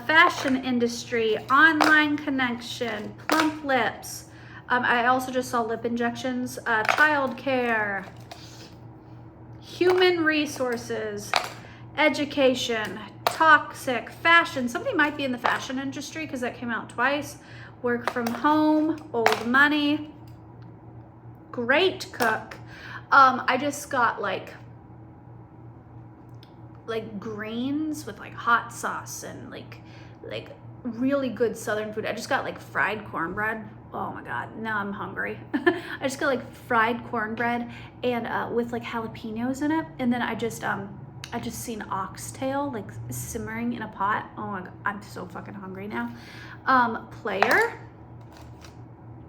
Fashion industry, online connection, plump lips. I also just saw lip injections, child care, human resources, education, toxic, fashion. Somebody might be in the fashion industry because that came out twice. Work from home, old money, great cook. I just got like greens with like hot sauce and like really good southern food. I just got like fried cornbread. Oh my God, now I'm hungry. I just got like fried cornbread and with like jalapenos in it. And then I just seen oxtail like simmering in a pot. Oh my God, I'm so fucking hungry now. Player,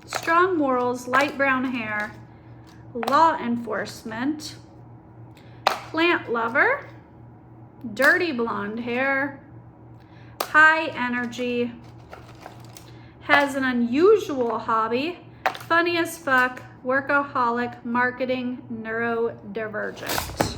strong morals, light brown hair, law enforcement, plant lover, dirty blonde hair, high energy, has an unusual hobby, funny as fuck, workaholic, marketing, neurodivergent.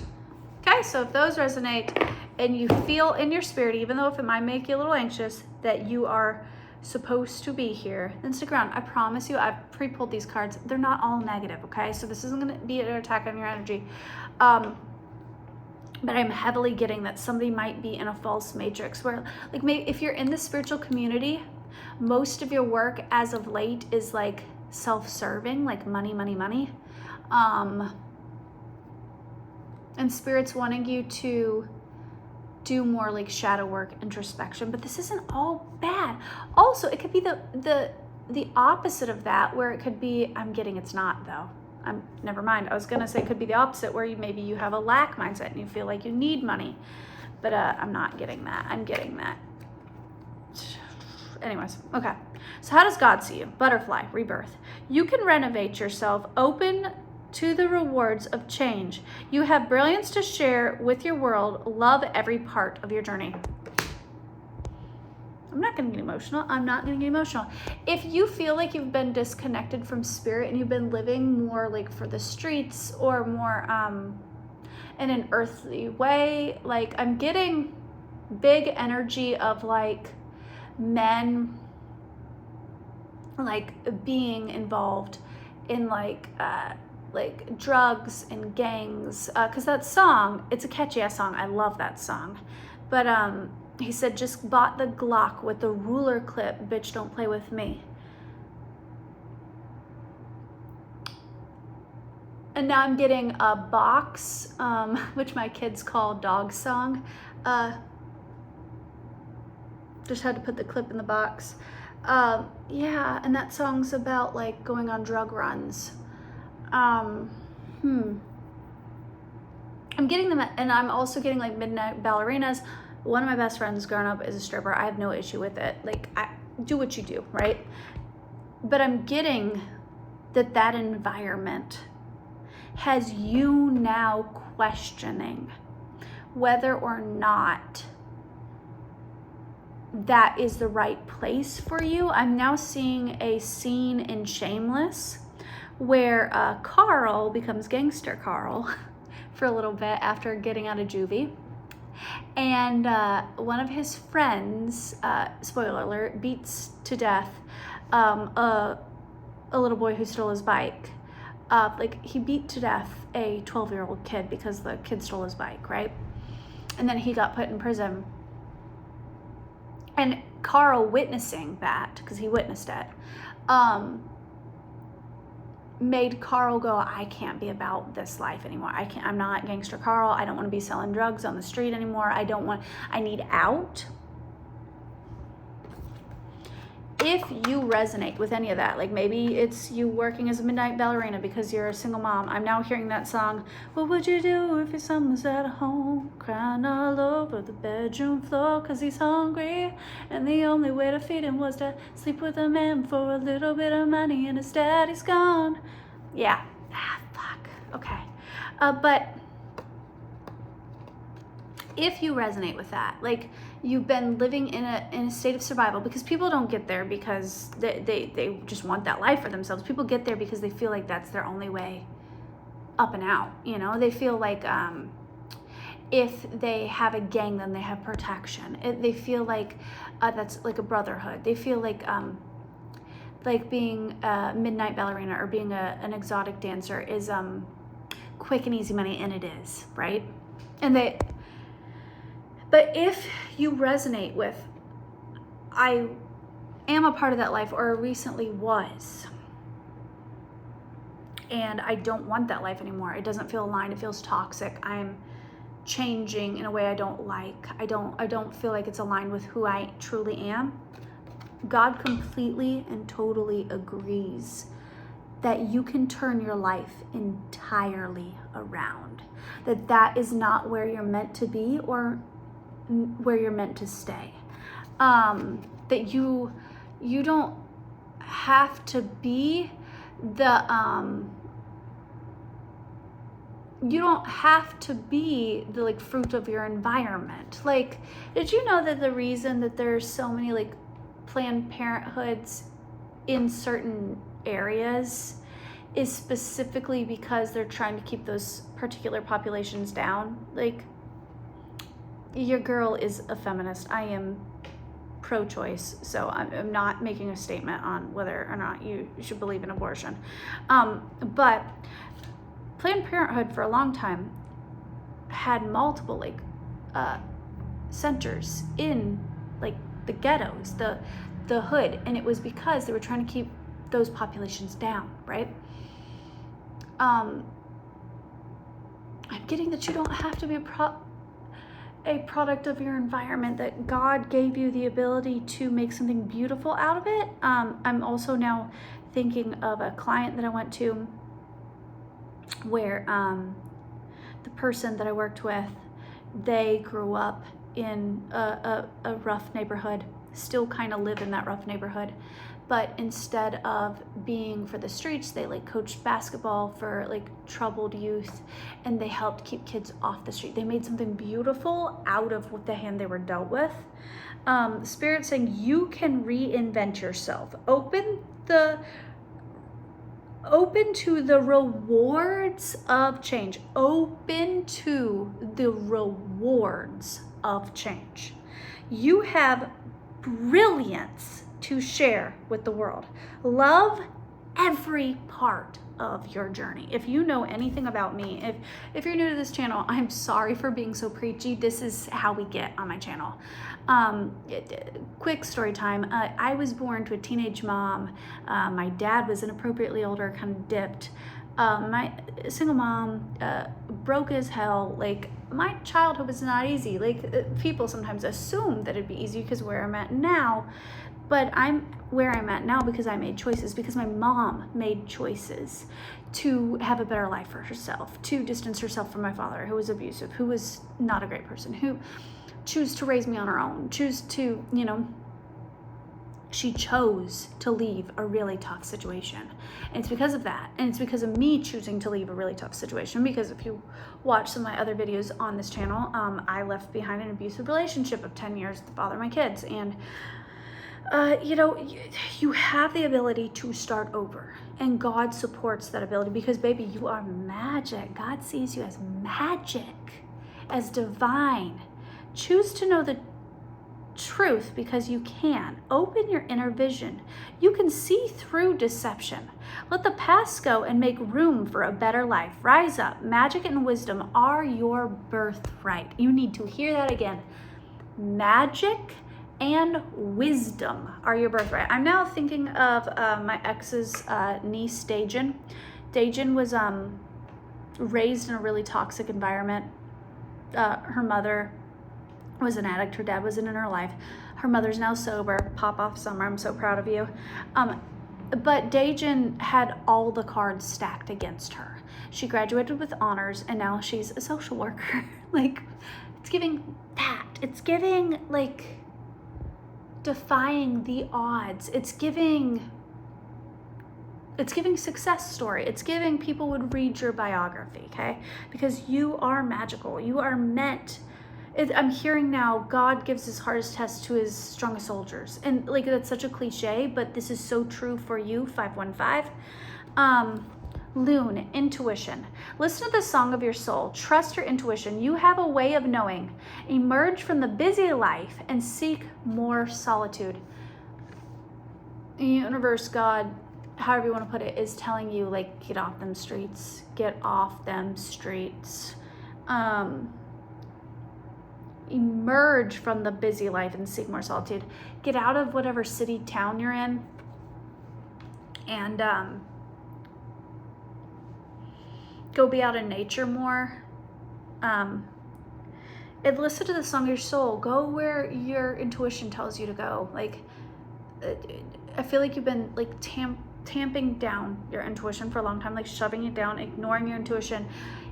Okay, so if those resonate and you feel in your spirit, even though if it might make you a little anxious, that you are supposed to be here, then stick around. I promise you, I've pre-pulled these cards. They're not all negative, okay? So this isn't gonna be an attack on your energy. But I'm heavily getting that somebody might be in a false matrix where, like, maybe if you're in the spiritual community, most of your work as of late is like self-serving, like money, money, money. And Spirit's wanting you to do more like shadow work, introspection, but this isn't all bad. Also, it could be the opposite of that, where it could be, I'm getting it's not though. Never mind. I was gonna say it could be the opposite, where maybe you have a lack mindset and you feel like you need money, but I'm not getting that. I'm getting that. Anyways, okay. So how does God see you? Butterfly, rebirth. You can renovate yourself, open to the rewards of change. You have brilliance to share with your world. Love every part of your journey. I'm not gonna get emotional. I'm not gonna get emotional. If you feel like you've been disconnected from spirit and you've been living more like for the streets or more in an earthly way, like I'm getting big energy of like men like being involved in like drugs and gangs, because that song, it's a catchy ass song. I love that song. But he said, just bought the Glock with the ruler clip, bitch, don't play with me. And now I'm getting a box, which my kids call dog song. Just had to put the clip in the box. Yeah, and that song's about like going on drug runs. I'm getting them, and I'm also getting like midnight ballerinas. One of my best friends growing up is a stripper. I have no issue with it. Like, do what you do, right? But I'm getting that environment has you now questioning whether or not that is the right place for you. I'm now seeing a scene in Shameless where Carl becomes gangster Carl for a little bit after getting out of juvie. And one of his friends, spoiler alert, beats to death a little boy who stole his bike. Like he beat to death a 12-year-old kid because the kid stole his bike, right? And then he got put in prison. And Carl witnessing that, because he witnessed it, made Carl go, I can't be about this life anymore. I'm not gangster Carl. I don't want to be selling drugs on the street anymore. I need out. If you resonate with any of that, like maybe it's you working as a midnight ballerina because you're a single mom. I'm now hearing that song, what would you do if your son was at home crying all over the bedroom floor because he's hungry and the only way to feed him was to sleep with a man for a little bit of money and his daddy's gone. Yeah. Fuck. Okay. But if you resonate with that, like you've been living in a state of survival, because people don't get there because they just want that life for themselves. People get there because they feel like that's their only way up and out. You know, they feel like if they have a gang, then they have protection. They feel like that's like a brotherhood. They feel like being a midnight ballerina or being an exotic dancer is quick and easy money, and it is, right? But if you resonate with, I am a part of that life, or recently was, and I don't want that life anymore. It doesn't feel aligned. It feels toxic. I'm changing in a way I don't like. I don't feel like it's aligned with who I truly am. God completely and totally agrees that you can turn your life entirely around. That is not where you're meant to be or where you're meant to stay. That you don't have to be the like fruit of your environment. Like, did you know that the reason that there's so many like Planned Parenthoods in certain areas is specifically because they're trying to keep those particular populations down? Like, your girl is a feminist. I am pro-choice, so I'm not making a statement on whether or not you should believe in abortion. But Planned Parenthood for a long time had multiple like centers in like the ghettos, the hood, and it was because they were trying to keep those populations down, right? I'm getting that you don't have to be a product of your environment, that God gave you the ability to make something beautiful out of it. I'm also now thinking of a client that I went to where the person that I worked with, they grew up in a rough neighborhood, still kind of live in that rough neighborhood, but instead of being for the streets, they like coached basketball for like troubled youth, and they helped keep kids off the street. They made something beautiful out of what the hand they were dealt with. Spirit saying you can reinvent yourself. Open to the rewards of change. Open to the rewards of change. You have brilliance to share with the world. Love every part of your journey. If you know anything about me, if you're new to this channel, I'm sorry for being so preachy. This is how we get on my channel. Quick story time. I was born to a teenage mom. My dad was inappropriately older, kind of dipped. My single mom, broke as hell. Like, my childhood was not easy. Like, people sometimes assume that it'd be easy because where I'm at now, but I'm where I'm at now because I made choices, because my mom made choices to have a better life for herself, to distance herself from my father, who was abusive, who was not a great person, who chose to raise me on her own, she chose to leave a really tough situation. And it's because of that. And it's because of me choosing to leave a really tough situation. Because if you watch some of my other videos on this channel, I left behind an abusive relationship of 10 years with the father of my kids. And, you have the ability to start over. And God supports that ability because, baby, you are magic. God sees you as magic, as divine. Choose to know the truth because you can. Open your inner vision. You can see through deception. Let the past go and make room for a better life. Rise up. Magic and wisdom are your birthright. You need to hear that again. Magic and wisdom are your birthright. I'm now thinking of my ex's niece, Dajin. Dajin was raised in a really toxic environment. Her mother was an addict. Her dad wasn't in her life. Her mother's now sober. Pop off Summer, I'm so proud of you. But Dajin had all the cards stacked against her. She graduated with honors and now she's a social worker. Like, it's giving that. It's giving, like, defying the odds. It's giving success story. It's giving people would read your biography, okay? Because you are magical. You are meant. I'm hearing now God gives his hardest test to his strongest soldiers. And like, that's such a cliche, but this is so true for you, 515. Loon, intuition. Listen to the song of your soul. Trust your intuition. You have a way of knowing. Emerge from the busy life and seek more solitude. The universe, God, however you want to put it, is telling you, like, get off them streets. Get off them streets. Emerge from the busy life and seek more solitude. Get out of whatever city, town you're in. And go be out in nature more. And listen to the song of your soul. Go where your intuition tells you to go. Like, I feel like you've been like tamping down your intuition for a long time, like shoving it down, ignoring your intuition.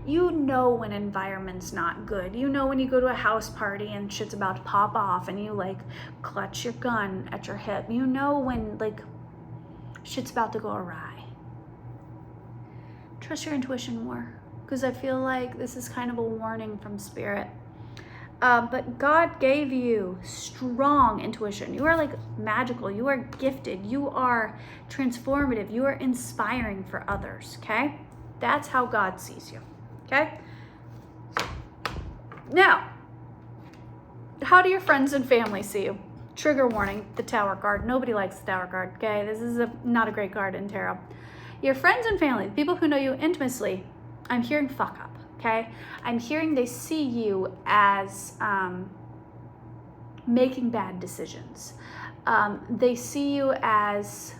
You know when environment's not good. You know when you go to a house party and shit's about to pop off and you like clutch your gun at your hip. You know when like shit's about to go awry. Trust your intuition more, because I feel like this is kind of a warning from spirit. But God gave you strong intuition. You are like magical. You are gifted. You are transformative. You are inspiring for others, okay? That's how God sees you, okay? Now, how do your friends and family see you? Trigger warning, the Tower card. Nobody likes the Tower card, okay? This is not a great card in tarot. Your friends and family, the people who know you intimately, I'm hearing fuck up, okay? I'm hearing they see you as making bad decisions. They see you as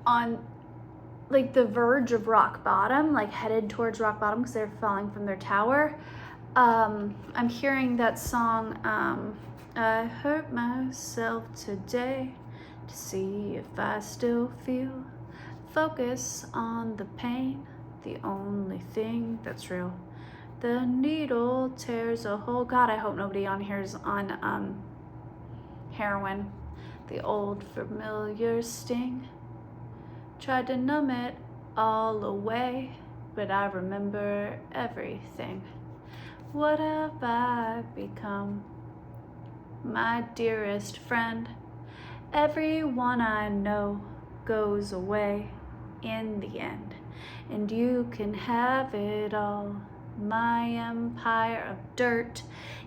on like the verge of rock bottom, like headed towards rock bottom because they're falling from their tower. I'm hearing that song, I hurt myself today to see if I still feel. Focus on the pain, the only thing that's real. The needle tears a hole. God, I hope nobody on here is on heroin. The old familiar sting. Tried to numb it all away, but I remember everything. What have I become? My dearest friend, everyone I know goes away in the end, and you can have it all, my empire of dirt.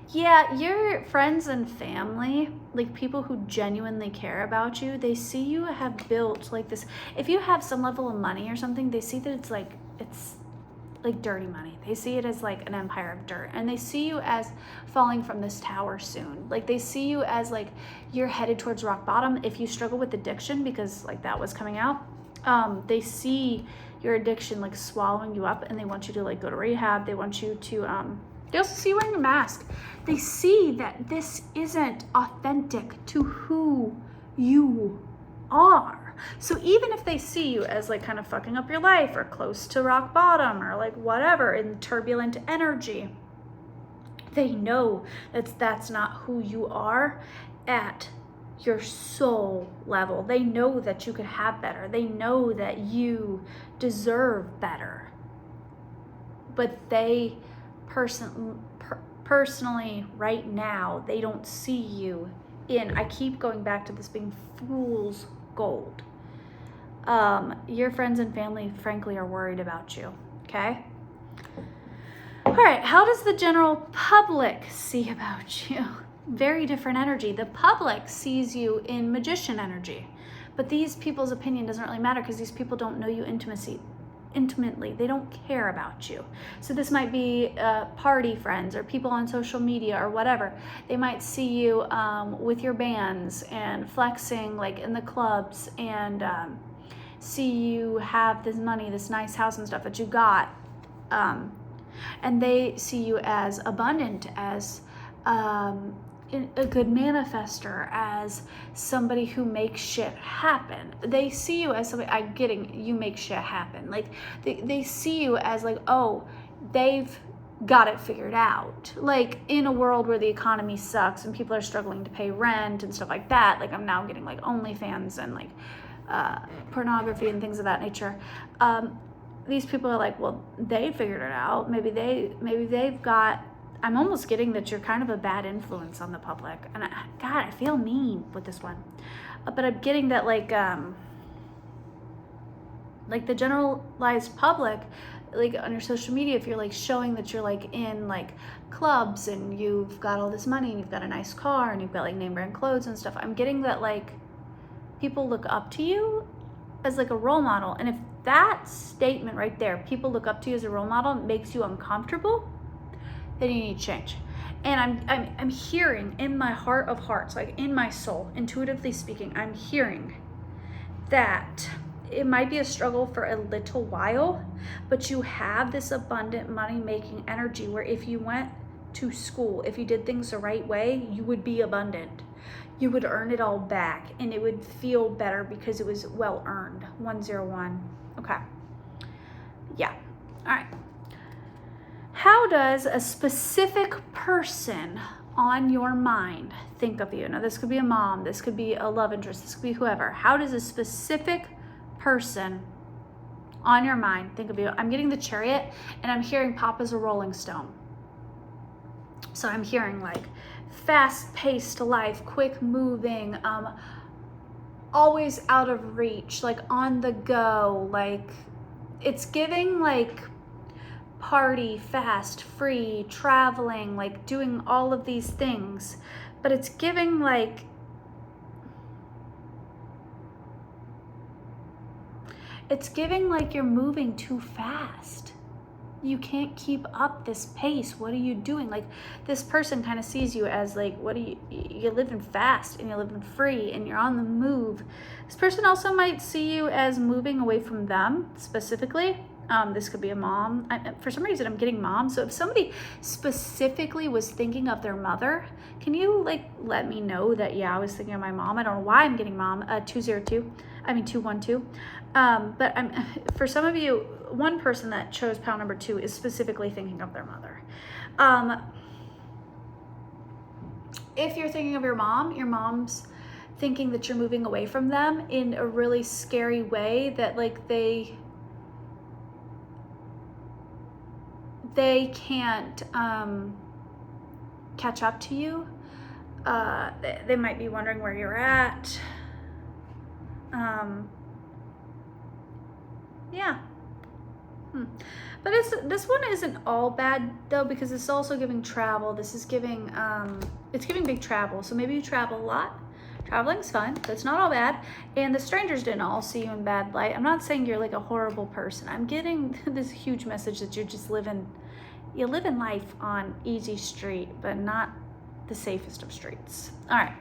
Yeah, your friends and family, like people who genuinely care about you, they see you have built like this. If you have some level of money or something, they see that it's like dirty money. They see it as like an empire of dirt, and they see you as falling from this tower soon. Like they see you as like you're headed towards rock bottom. If you struggle with addiction, because like that was coming out, they see your addiction like swallowing you up, and they want you to like go to rehab. They want you to they also see you wearing a mask. They see that this isn't authentic to who you are. So even if they see you as like kind of fucking up your life or close to rock bottom or like whatever in turbulent energy, they know that that's not who you are at your soul level. They know that you could have better. They know that you deserve better. But they personally right now, they don't see you in, I keep going back to this being fool's gold. Your friends and family, frankly, are worried about you, okay? All right, how does the general public see about you? Very different energy. The public sees you in magician energy, but these people's opinion doesn't really matter because these people don't know you intimately. They don't care about you. So this might be party friends or people on social media or whatever. They might see you with your bands and flexing like in the clubs, and see you have this money, this nice house and stuff that you got. And they see you as abundant, as a good manifester, as somebody who makes shit happen. They see you as somebody, I'm getting, you make shit happen. Like they see you as like, oh, they've got it figured out. Like in a world where the economy sucks and people are struggling to pay rent and stuff like that, like I'm now getting like OnlyFans and like pornography and things of that nature. These people are like, well, they figured it out. Maybe they've got, I'm almost getting that you're kind of a bad influence on the public. And God, I feel mean with this one. But I'm getting that like the generalized public, like on your social media, if you're like showing that you're like in like clubs and you've got all this money and you've got a nice car and you've got like name brand clothes and stuff, I'm getting that like people look up to you as like a role model. And if that statement right there, people look up to you as a role model, makes you uncomfortable, then you need change. And I'm hearing in my heart of hearts, like in my soul, intuitively speaking, I'm hearing that it might be a struggle for a little while, but you have this abundant money-making energy where if you went to school, if you did things the right way, you would be abundant. You would earn it all back and it would feel better because it was well earned. 101. Okay. Yeah. All right. How does a specific person on your mind think of you? Now, this could be a mom, this could be a love interest, this could be whoever. How does a specific person on your mind think of you? I'm getting the Chariot and I'm hearing Papa's a Rolling Stone. So I'm hearing like fast-paced life, quick moving, always out of reach, like on the go, like it's giving like party, fast, free, traveling, like doing all of these things, but it's giving like you're moving too fast. You can't keep up this pace. What are you doing? Like this person kind of sees you as like, what are you're living fast and you're living free and you're on the move. This person also might see you as moving away from them specifically. This could be a mom. For some reason, I'm getting mom. So if somebody specifically was thinking of their mother, can you like let me know that, yeah, I was thinking of my mom. I don't know why I'm getting mom. 212. But for some of you, one person that chose pile number 2 is specifically thinking of their mother. If you're thinking of your mom's thinking that you're moving away from them in a really scary way, that like they can't catch up to you. They might be wondering where you're at. Yeah. But this one isn't all bad though, because it's also giving travel. This is giving, it's giving big travel. So maybe you travel a lot. Traveling's fun. That's not all bad. And the strangers didn't all see you in bad light. I'm not saying you're like a horrible person. I'm getting this huge message that you're just living life on easy street, but not the safest of streets. All right.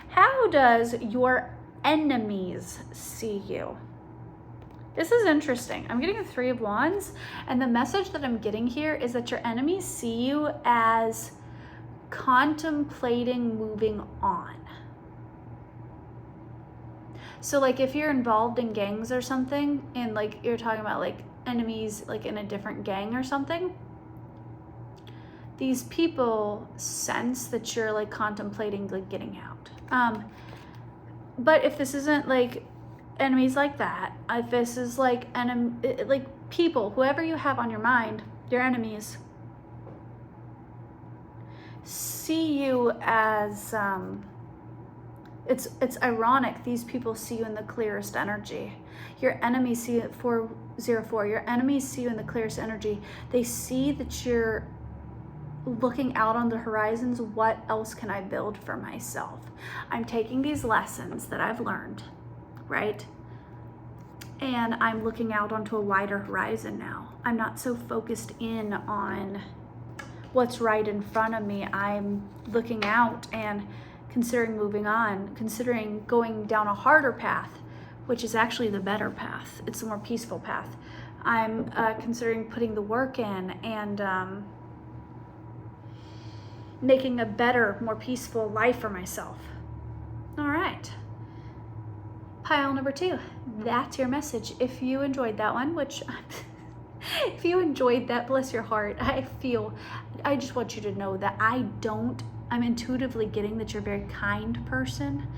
How does your enemies see you? This is interesting. I'm getting a 3 of Wands, and the message that I'm getting here is that your enemies see you as contemplating moving on. So like if you're involved in gangs or something, and like you're talking about like enemies like in a different gang or something, these people sense that you're like contemplating like getting out. But if this isn't like enemies like that, if this is like like people, whoever you have on your mind, your enemies see you as it's ironic, these people see you in the clearest energy. Your enemies see it 404. Your enemies see you in the clearest energy. They see that you're looking out on the horizons. What else can I build for myself? I'm taking these lessons that I've learned, right? and I'm looking out onto a wider horizon now. I'm not so focused in on what's right in front of me. I'm looking out and considering moving on, considering going down a harder path, which is actually the better path. It's the more peaceful path. I'm considering putting the work in and making a better, more peaceful life for myself. All right. Pile number 2. That's your message. If you enjoyed that one, which if you enjoyed that, bless your heart. I just want you to know that I'm intuitively getting that you're a very kind person,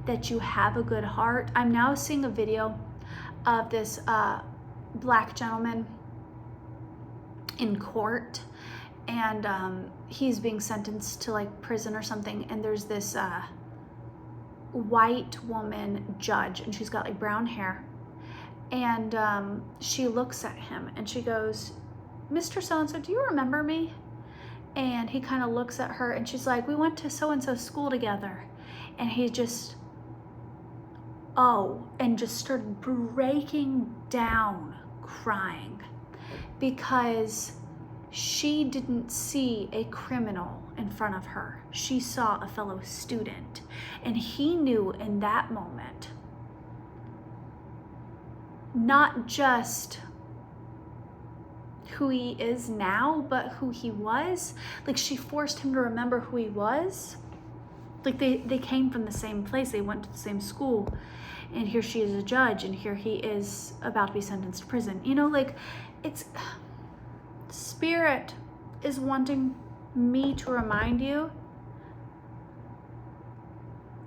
that you have a good heart. I'm now seeing a video of this black gentleman in court, and he's being sentenced to like prison or something, and there's this white woman judge, and she's got like brown hair, and she looks at him and she goes, "Mr. So-and-so, do you remember me?" And he kind of looks at her and she's like, "We went to so-and-so school together." And he just, and just started breaking down crying because she didn't see a criminal in front of her. She saw a fellow student. And he knew in that moment, not just who he is now, but who he was. Like, she forced him to remember who he was. Like, they came from the same place, they went to the same school, and here she is a judge, and here he is about to be sentenced to prison. You know, like, it's, Spirit is wanting me to remind you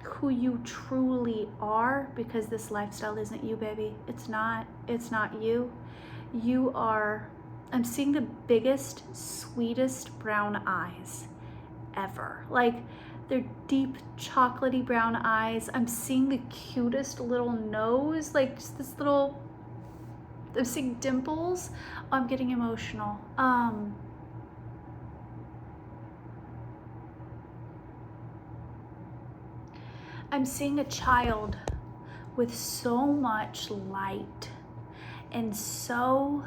who you truly are, because this lifestyle isn't you, baby. It's not you. You are, I'm seeing the biggest, sweetest brown eyes ever. Like, they're deep chocolatey brown eyes. I'm seeing the cutest little nose, like just this little, I'm seeing dimples. I'm getting emotional. I'm seeing a child with so much light and so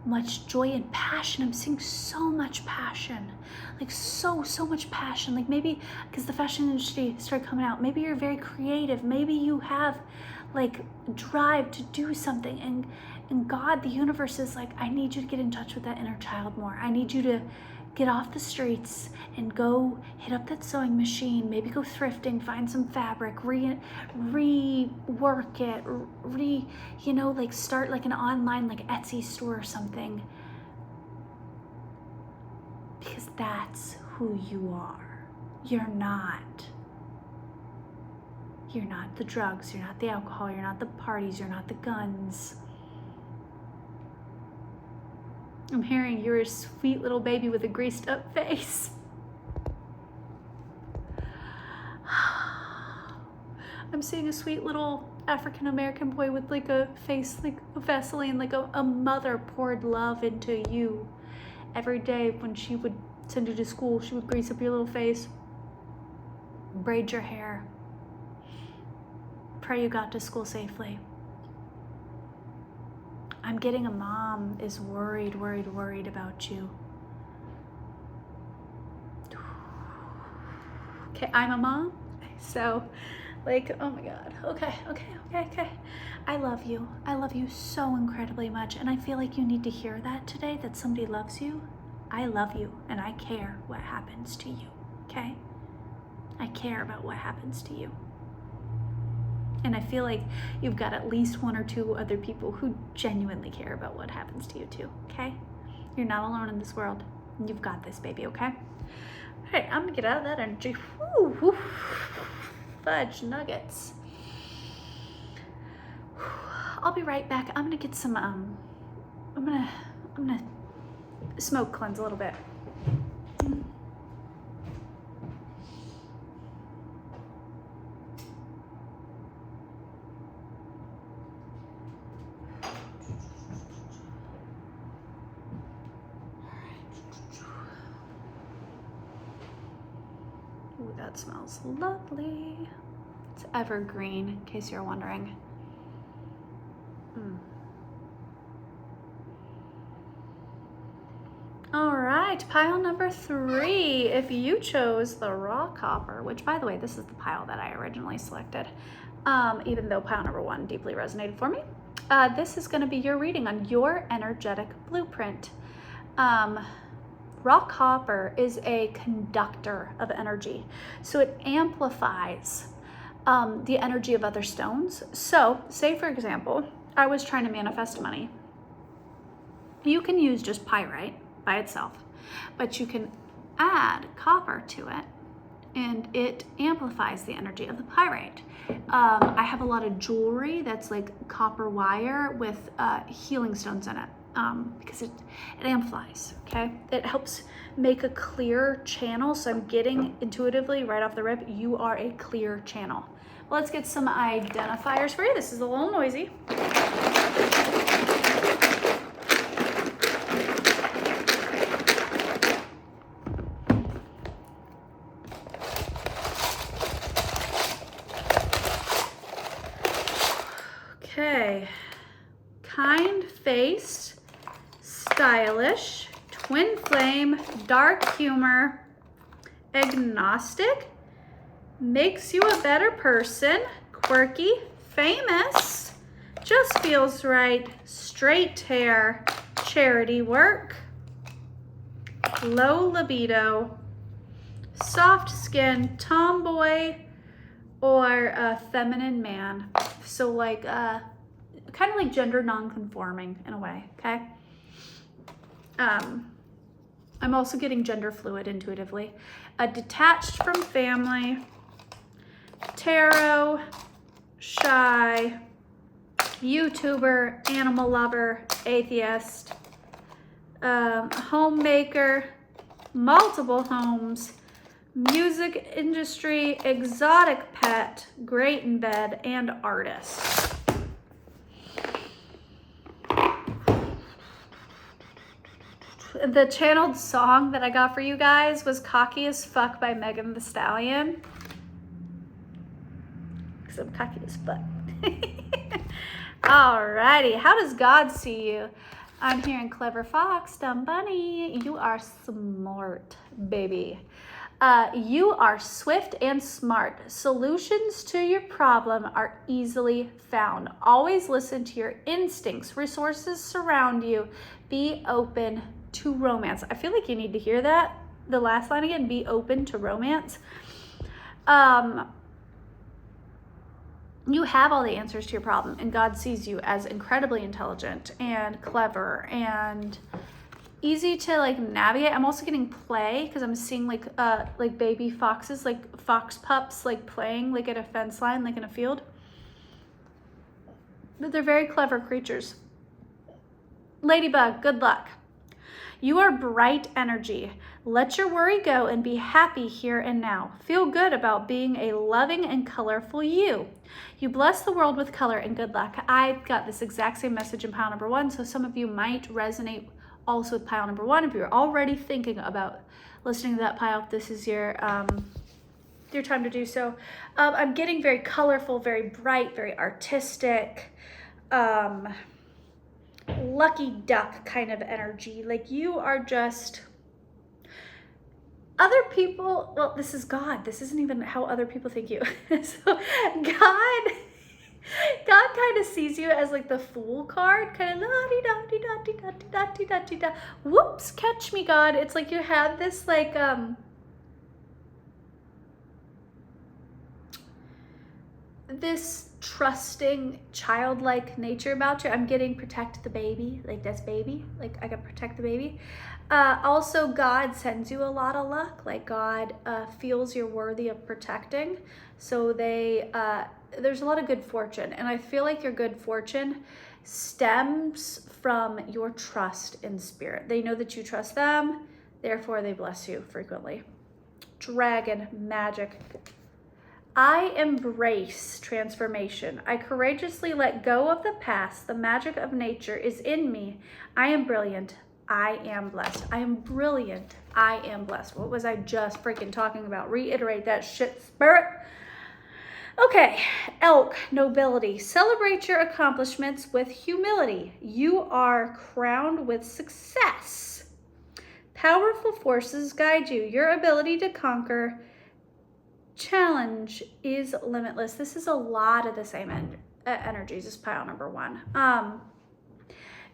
much joy and passion. I'm seeing so much passion, like so much passion. Like, maybe because the fashion industry started coming out, maybe you're very creative, maybe you have like drive to do something, and God, the universe is like, I need you to get in touch with that inner child more. I need you to get off the streets and go hit up that sewing machine, maybe go thrifting, find some fabric, rework it, you know, like start like an online like Etsy store or something, because that's who you are. You're not the drugs, you're not the alcohol, you're not the parties, you're not the guns. I'm hearing you're a sweet little baby with a greased up face. I'm seeing a sweet little African American boy with like a face like a Vaseline, like a mother poured love into you. Every day when she would send you to school, she would grease up your little face, braid your hair, pray you got to school safely. I'm getting a mom is worried about you. Okay, I'm a mom, so like, oh my God, okay. I love you so incredibly much, and I feel like you need to hear that today, that somebody loves you. I love you, and I care what happens to you, okay? I care about what happens to you. And I feel like you've got at least 1 or 2 other people who genuinely care about what happens to you too, okay? You're not alone in this world. You've got this, baby, okay? All right, I'm gonna get out of that energy. Woo. Fudge nuggets. I'll be right back. I'm gonna get some, I'm gonna smoke cleanse a little bit. Ooh, that smells lovely. It's evergreen, in case you're wondering. right, pile number 3. If you chose the raw copper, which by the way, this is the pile that I originally selected, even though pile number 1 deeply resonated for me, this is going to be your reading on your energetic blueprint. Raw copper is a conductor of energy, so it amplifies the energy of other stones. So, say for example, I was trying to manifest money. You can use just pyrite by itself, but you can add copper to it and it amplifies the energy of the pyrite. I have a lot of jewelry that's like copper wire with healing stones in it because it amplifies, okay? It helps make a clear channel. So I'm getting intuitively right off the rip, you are a clear channel. Well, let's get some identifiers for you. This is a little noisy. Okay, kind-faced, stylish, twin flame, dark humor, agnostic, makes you a better person, quirky, famous, just feels right, straight hair, charity work, low libido, soft skin, tomboy, or a feminine man. So like kind of like gender non-conforming in a way, okay? I'm also getting gender fluid intuitively. Detached from family, tarot, shy, YouTuber, animal lover, atheist, homemaker, multiple homes, music industry, exotic pet, great in bed, and artist. The channeled song that I got for you guys was Cocky as Fuck by Megan Thee Stallion. Because I'm cocky as fuck. Alrighty, how does God see you? I'm hearing clever fox, dumb bunny. You are smart, baby. You are swift and smart. Solutions to your problem are easily found. Always listen to your instincts. Resources surround you. Be open to romance. I feel like you need to hear that. The last line again, be open to romance. You have all the answers to your problem, and God sees you as incredibly intelligent and clever and easy to like navigate. I'm also getting play because I'm seeing like baby foxes, like fox pups, like playing like at a fence line, like in a field. But they're very clever creatures. Ladybug, good luck. You are bright energy. Let your worry go and be happy here and now. Feel good about being a loving and colorful you. You bless the world with color and good luck. I got this exact same message in pile number 1, so some of you might resonate also with pile number 1. If you're already thinking about listening to that pile, this is your time to do so. I'm getting very colorful, very bright, very artistic, lucky duck kind of energy. Like you are just other people. Well, this is God. This isn't even how other people think you. So God kind of sees you as like the fool card, kind of la-di-da-di-da-di-da-di-da-di-da. Whoops, catch me, God. It's like you have this like this trusting childlike nature about you. I'm getting protect the baby, like that's baby, like I gotta protect the baby. Also God sends you a lot of luck, like God feels you're worthy of protecting, so there's a lot of good fortune, and I feel like your good fortune stems from your trust in spirit. They know that you trust them, therefore they bless you frequently. Dragon magic. I embrace transformation. I courageously let go of the past. The magic of nature is in me. I am brilliant. I am blessed. I am brilliant. I am blessed. What was I just freaking talking about? Reiterate that shit, spirit. Okay, elk, nobility. Celebrate your accomplishments with humility. You are crowned with success. Powerful forces guide you. Your ability to conquer challenge is limitless. This is a lot of the same energies as pile number 1.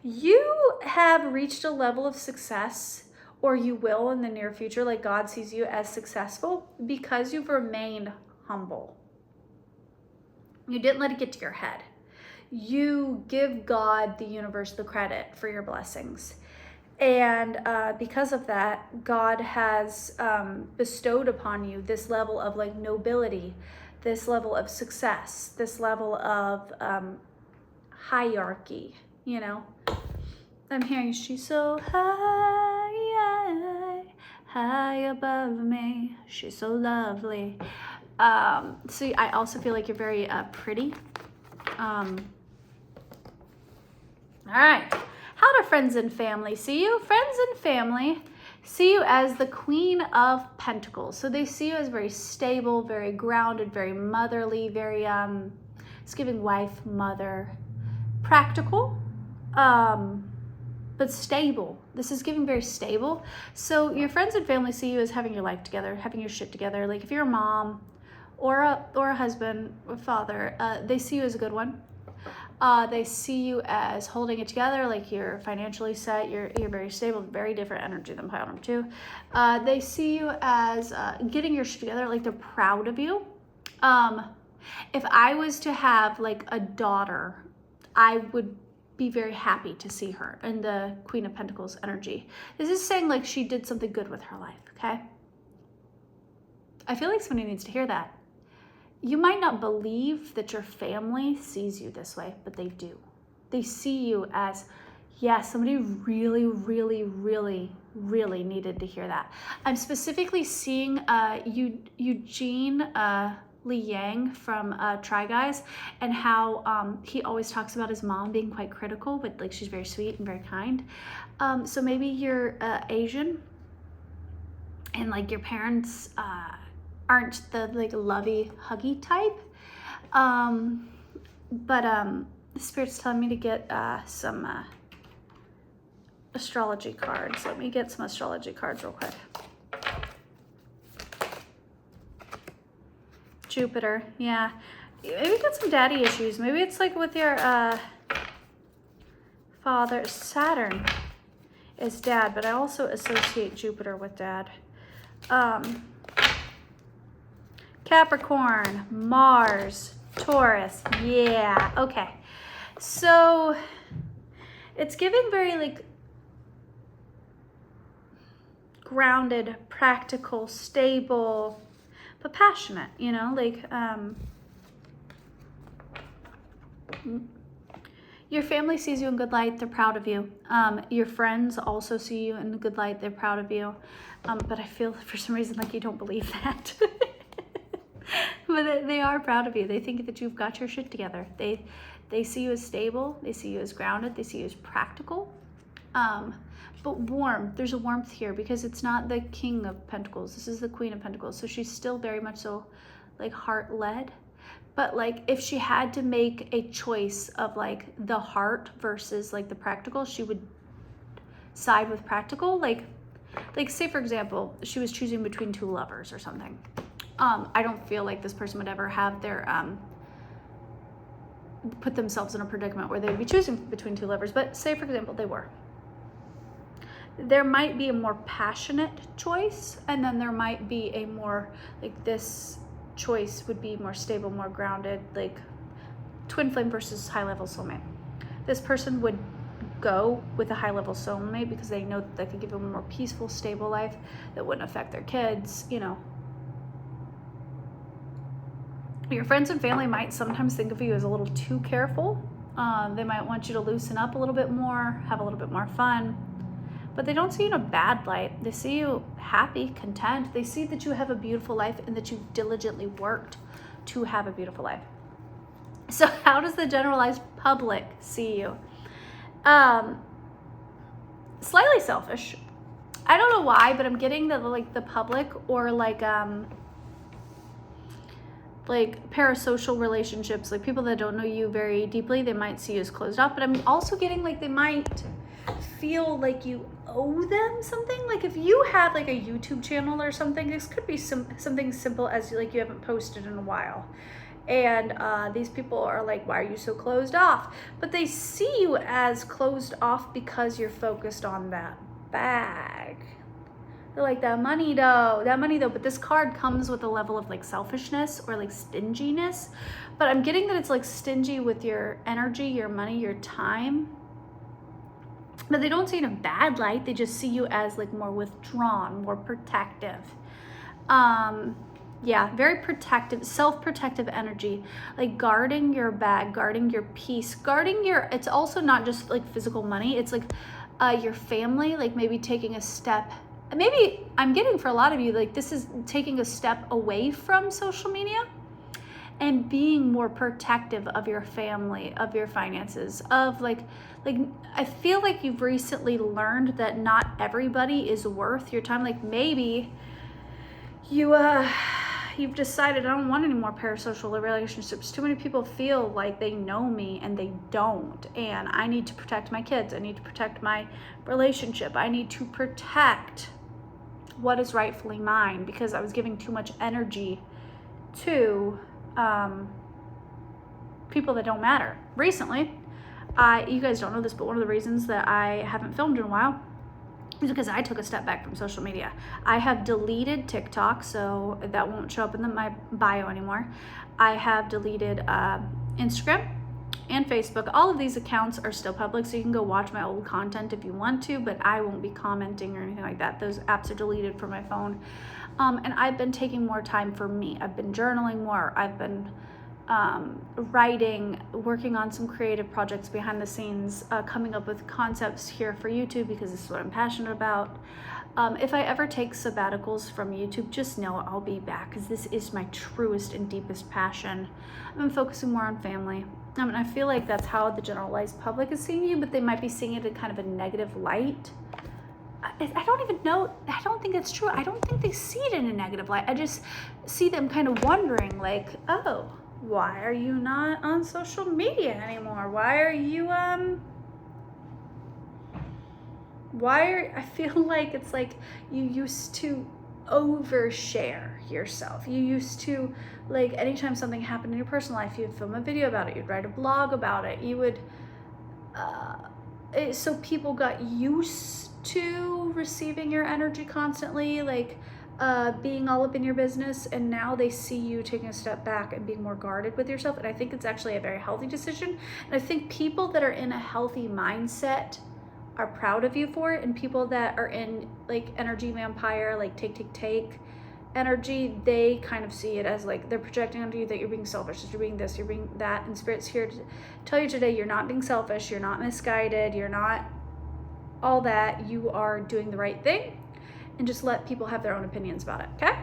You have reached a level of success, or you will in the near future, like God sees you as successful because you've remained humble. You didn't let it get to your head. You give God, the universe, the credit for your blessings. And because of that, God has bestowed upon you this level of like nobility, this level of success, this level of hierarchy, you know. I'm hearing she's so high, high above me. She's so lovely. So I also feel like you're very pretty. All right. How do friends and family see you? Friends and family see you as the Queen of Pentacles. So they see you as very stable, very grounded, very motherly, very, it's giving wife, mother, practical, but stable. This is giving very stable. So your friends and family see you as having your life together, having your shit together. Like if you're a mom or a husband or father, they see you as a good one. They see you as holding it together, like you're financially set, you're very stable, very different energy than pile number 2. They see you as getting your shit together, like they're proud of you. If I was to have like a daughter, I would be very happy to see her in the Queen of Pentacles energy. This is saying like she did something good with her life, okay? I feel like somebody needs to hear that. You might not believe that your family sees you this way, but they do. They see you as, yeah, somebody really, really, really, really needed to hear that. I'm specifically seeing Eugene Li Yang from Try Guys, and how he always talks about his mom being quite critical, but like she's very sweet and very kind. So maybe you're Asian, and like your parents aren't the like lovey huggy type, but the Spirit's telling me to get some astrology cards. Let me get some astrology cards real quick. Jupiter, yeah. Maybe get some daddy issues. Maybe it's like with your father. Saturn is dad, but I also associate Jupiter with dad. Capricorn, Mars, Taurus, yeah, okay. So it's giving very like grounded, practical, stable, but passionate, you know, like your family sees you in good light, they're proud of you. Your friends also see you in good light, they're proud of you. But I feel for some reason like you don't believe that. But they are proud of you. They think that you've got your shit together. They see you as stable, they see you as grounded, they see you as practical. But warm. There's a warmth here because it's not the King of Pentacles. This is the Queen of Pentacles. So she's still very much so like heart-led. But like if she had to make a choice of like the heart versus like the practical, she would side with practical. Like say for example, she was choosing between two lovers or something. I don't feel like this person would ever have their put themselves in a predicament where they'd be choosing between two lovers. But say for example, they were. There might be a more passionate choice, and then there might be a more like this choice would be more stable, more grounded, like twin flame versus high level soulmate. This person would go with a high level soulmate because they know that they could give them a more peaceful, stable life that wouldn't affect their kids, you know. Your friends and family might sometimes think of you as a little too careful. They might want you to loosen up a little bit more, have a little bit more fun. But they don't see you in a bad light. They see you happy, content. They see that you have a beautiful life and that you've diligently worked to have a beautiful life. So how does the generalized public see you? Slightly selfish. I don't know why, but I'm getting that like the public or like parasocial relationships, like people that don't know you very deeply, they might see you as closed off. But I'm also getting like they might feel like you owe them something. Like if you have like a YouTube channel or something, this could be something simple as like you haven't posted in a while. And these people are like, why are you so closed off? But they see you as closed off because you're focused on that bag. They're like, that money though. But this card comes with a level of like selfishness or like stinginess. But I'm getting that it's like stingy with your energy, your money, your time. But they don't see it in a bad light. They just see you as like more withdrawn, more protective. Yeah, very protective, self-protective energy, like guarding your bag, guarding your peace, guarding your, it's also not just like physical money. It's like your family, like maybe taking a step. Maybe I'm getting for a lot of you, like this is taking a step away from social media and being more protective of your family, of your finances, of like I feel like you've recently learned that not everybody is worth your time. Like maybe you've decided, I don't want any more parasocial relationships. Too many people feel like they know me and they don't. And I need to protect my kids. I need to protect my relationship. I need to protect what is rightfully mine because I was giving too much energy to people that don't matter. Recently, you guys don't know this, but one of the reasons that I haven't filmed in a while is because I took a step back from social media. I have deleted TikTok, so that won't show up in my bio anymore. I have deleted Instagram and Facebook. All of these accounts are still public, so you can go watch my old content if you want to, but I won't be commenting or anything like that. Those apps are deleted from my phone. And I've been taking more time for me. I've been journaling more. I've been writing, working on some creative projects behind the scenes, coming up with concepts here for YouTube because this is what I'm passionate about. If I ever take sabbaticals from YouTube, just know I'll be back because this is my truest and deepest passion. I've been focusing more on family. I mean, I feel like that's how the generalized public is seeing you, but they might be seeing it in kind of a negative light. I don't even know. I don't think it's true. I don't think they see it in a negative light. I just see them kind of wondering like, oh, why are you not on social media anymore? Why are you, I feel like it's like you used to overshare yourself. You used to, like, anytime something happened in your personal life, you'd film a video about it. You'd write a blog about it. You would, so people got used to receiving your energy constantly, like, being all up in your business, and now they see you taking a step back and being more guarded with yourself. And I think it's actually a very healthy decision. And I think people that are in a healthy mindset are proud of you for it, and people that are in like energy vampire, like take energy, they kind of see it as like they're projecting onto you that you're being selfish, you're being this, you're being that. And Spirit's here to tell you today, you're not being selfish, you're not misguided, you're not all that. You are doing the right thing. And just let people have their own opinions about it, okay?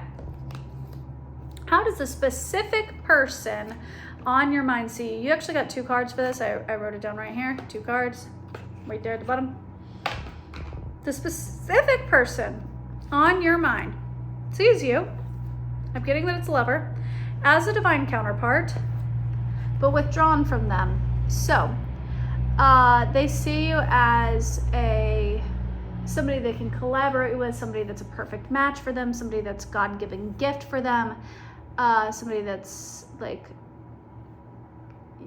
How does the specific person on your mind see you? You actually got 2 cards for this. I wrote it down right here. 2 cards, right there at the bottom. The specific person on your mind sees you, I'm getting that it's a lover, as a divine counterpart, but withdrawn from them. So, they see you as somebody they can collaborate with, somebody that's a perfect match for them, somebody that's God-given gift for them, somebody that's like,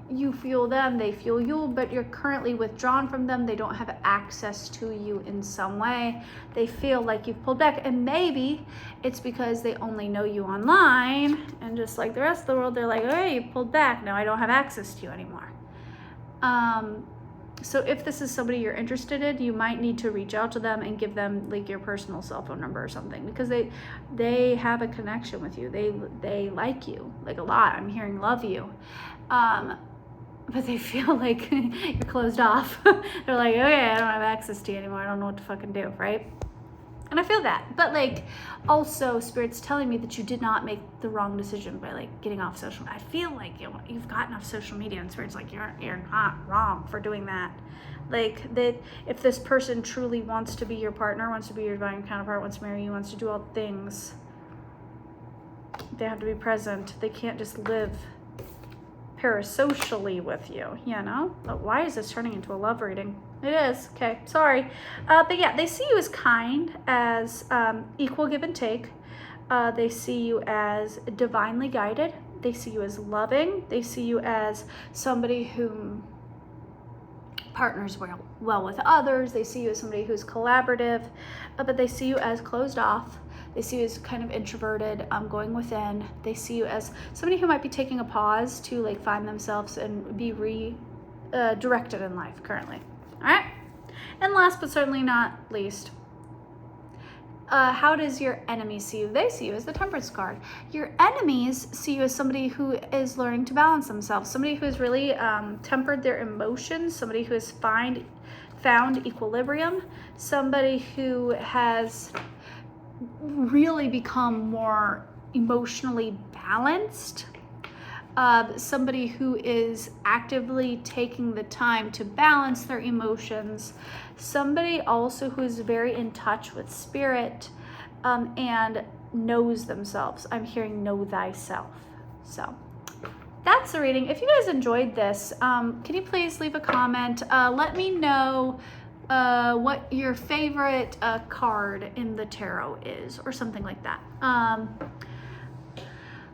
you fuel them, they fuel you, but you're currently withdrawn from them. They don't have access to you in some way. They feel like you've pulled back, and maybe it's because they only know you online, and just like the rest of the world, they're like, hey, you pulled back, now I don't have access to you anymore. So if this is somebody you're interested in, you might need to reach out to them and give them like your personal cell phone number or something, because they have a connection with you. They like you like a lot. I'm hearing love you. But they feel like you're closed off. They're like, okay, I don't have access to you anymore. I don't know what to fucking do, right? And I feel that. But like, also Spirit's telling me that you did not make the wrong decision by like getting off social media. I feel like you've gotten off social media, and Spirit's like, you're not wrong for doing that. Like, that if this person truly wants to be your partner, wants to be your divine counterpart, wants to marry you, wants to do all things, they have to be present. They can't just live parasocially with you, you know? But why is this turning into a love reading? It is. Okay, sorry. But yeah, they see you as kind, as equal give and take. They see you as divinely guided. They see you as loving. They see you as somebody who partners well with others. They see you as somebody who's collaborative, but they see you as closed off. They see you as kind of introverted, going within. They see you as somebody who might be taking a pause to like find themselves and be directed in life currently. All right. And last but certainly not least, how does your enemy see you? They see you as the Temperance card. Your enemies see you as somebody who is learning to balance themselves, somebody who has really tempered their emotions, somebody who has found equilibrium, somebody who has really become more emotionally balanced, somebody who is actively taking the time to balance their emotions, somebody also who is very in touch with spirit, and knows themselves. I'm hearing know thyself. So that's the reading. If you guys enjoyed this, can you please leave a comment? Let me know what your favorite card in the tarot is, or something like that.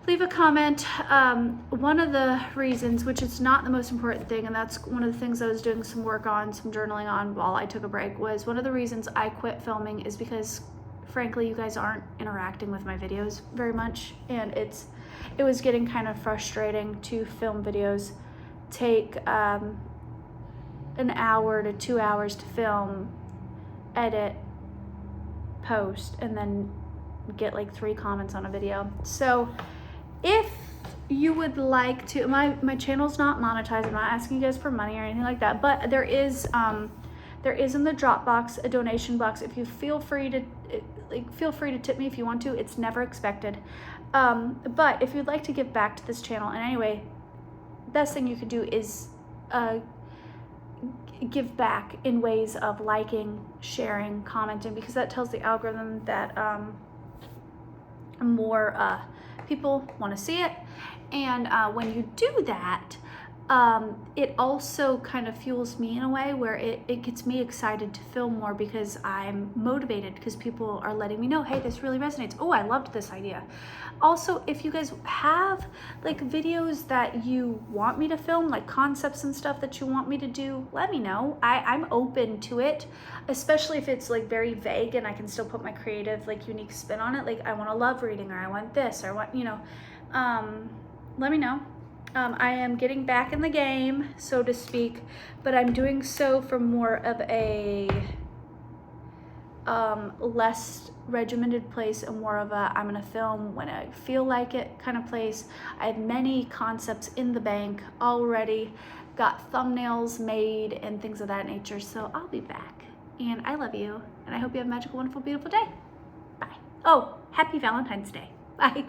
Leave a comment. One of the reasons, which is not the most important thing, and that's one of the things I was doing some work on, some journaling on while I took a break, was one of the reasons I quit filming is because frankly you guys aren't interacting with my videos very much, and it was getting kind of frustrating to film videos, take an hour to 2 hours to film, edit, post, and then get like 3 comments on a video. So if you would like to, my channel's not monetized, I'm not asking you guys for money or anything like that, but there is in the drop box a donation box. If you feel free to tip me if you want to. It's never expected. But if you'd like to give back to this channel in any way, best thing you could do is give back in ways of liking, sharing, commenting, because that tells the algorithm that more people want to see it. And when you do that, it also kind of fuels me in a way where it gets me excited to film more, because I'm motivated, because people are letting me know, hey, this really resonates. Oh, I loved this idea. Also, if you guys have like videos that you want me to film, like concepts and stuff that you want me to do, let me know. I'm open to it, especially if it's like very vague and I can still put my creative, like unique spin on it. Like I want a love reading, or I want this, or I want, let me know. I am getting back in the game, so to speak, but I'm doing so from more of a less regimented place, and more of a I'm gonna film when I feel like it kind of place. I have many concepts in the bank already, got thumbnails made and things of that nature, so I'll be back. And I love you, and I hope you have a magical, wonderful, beautiful day. Bye. Oh, happy Valentine's Day. Bye.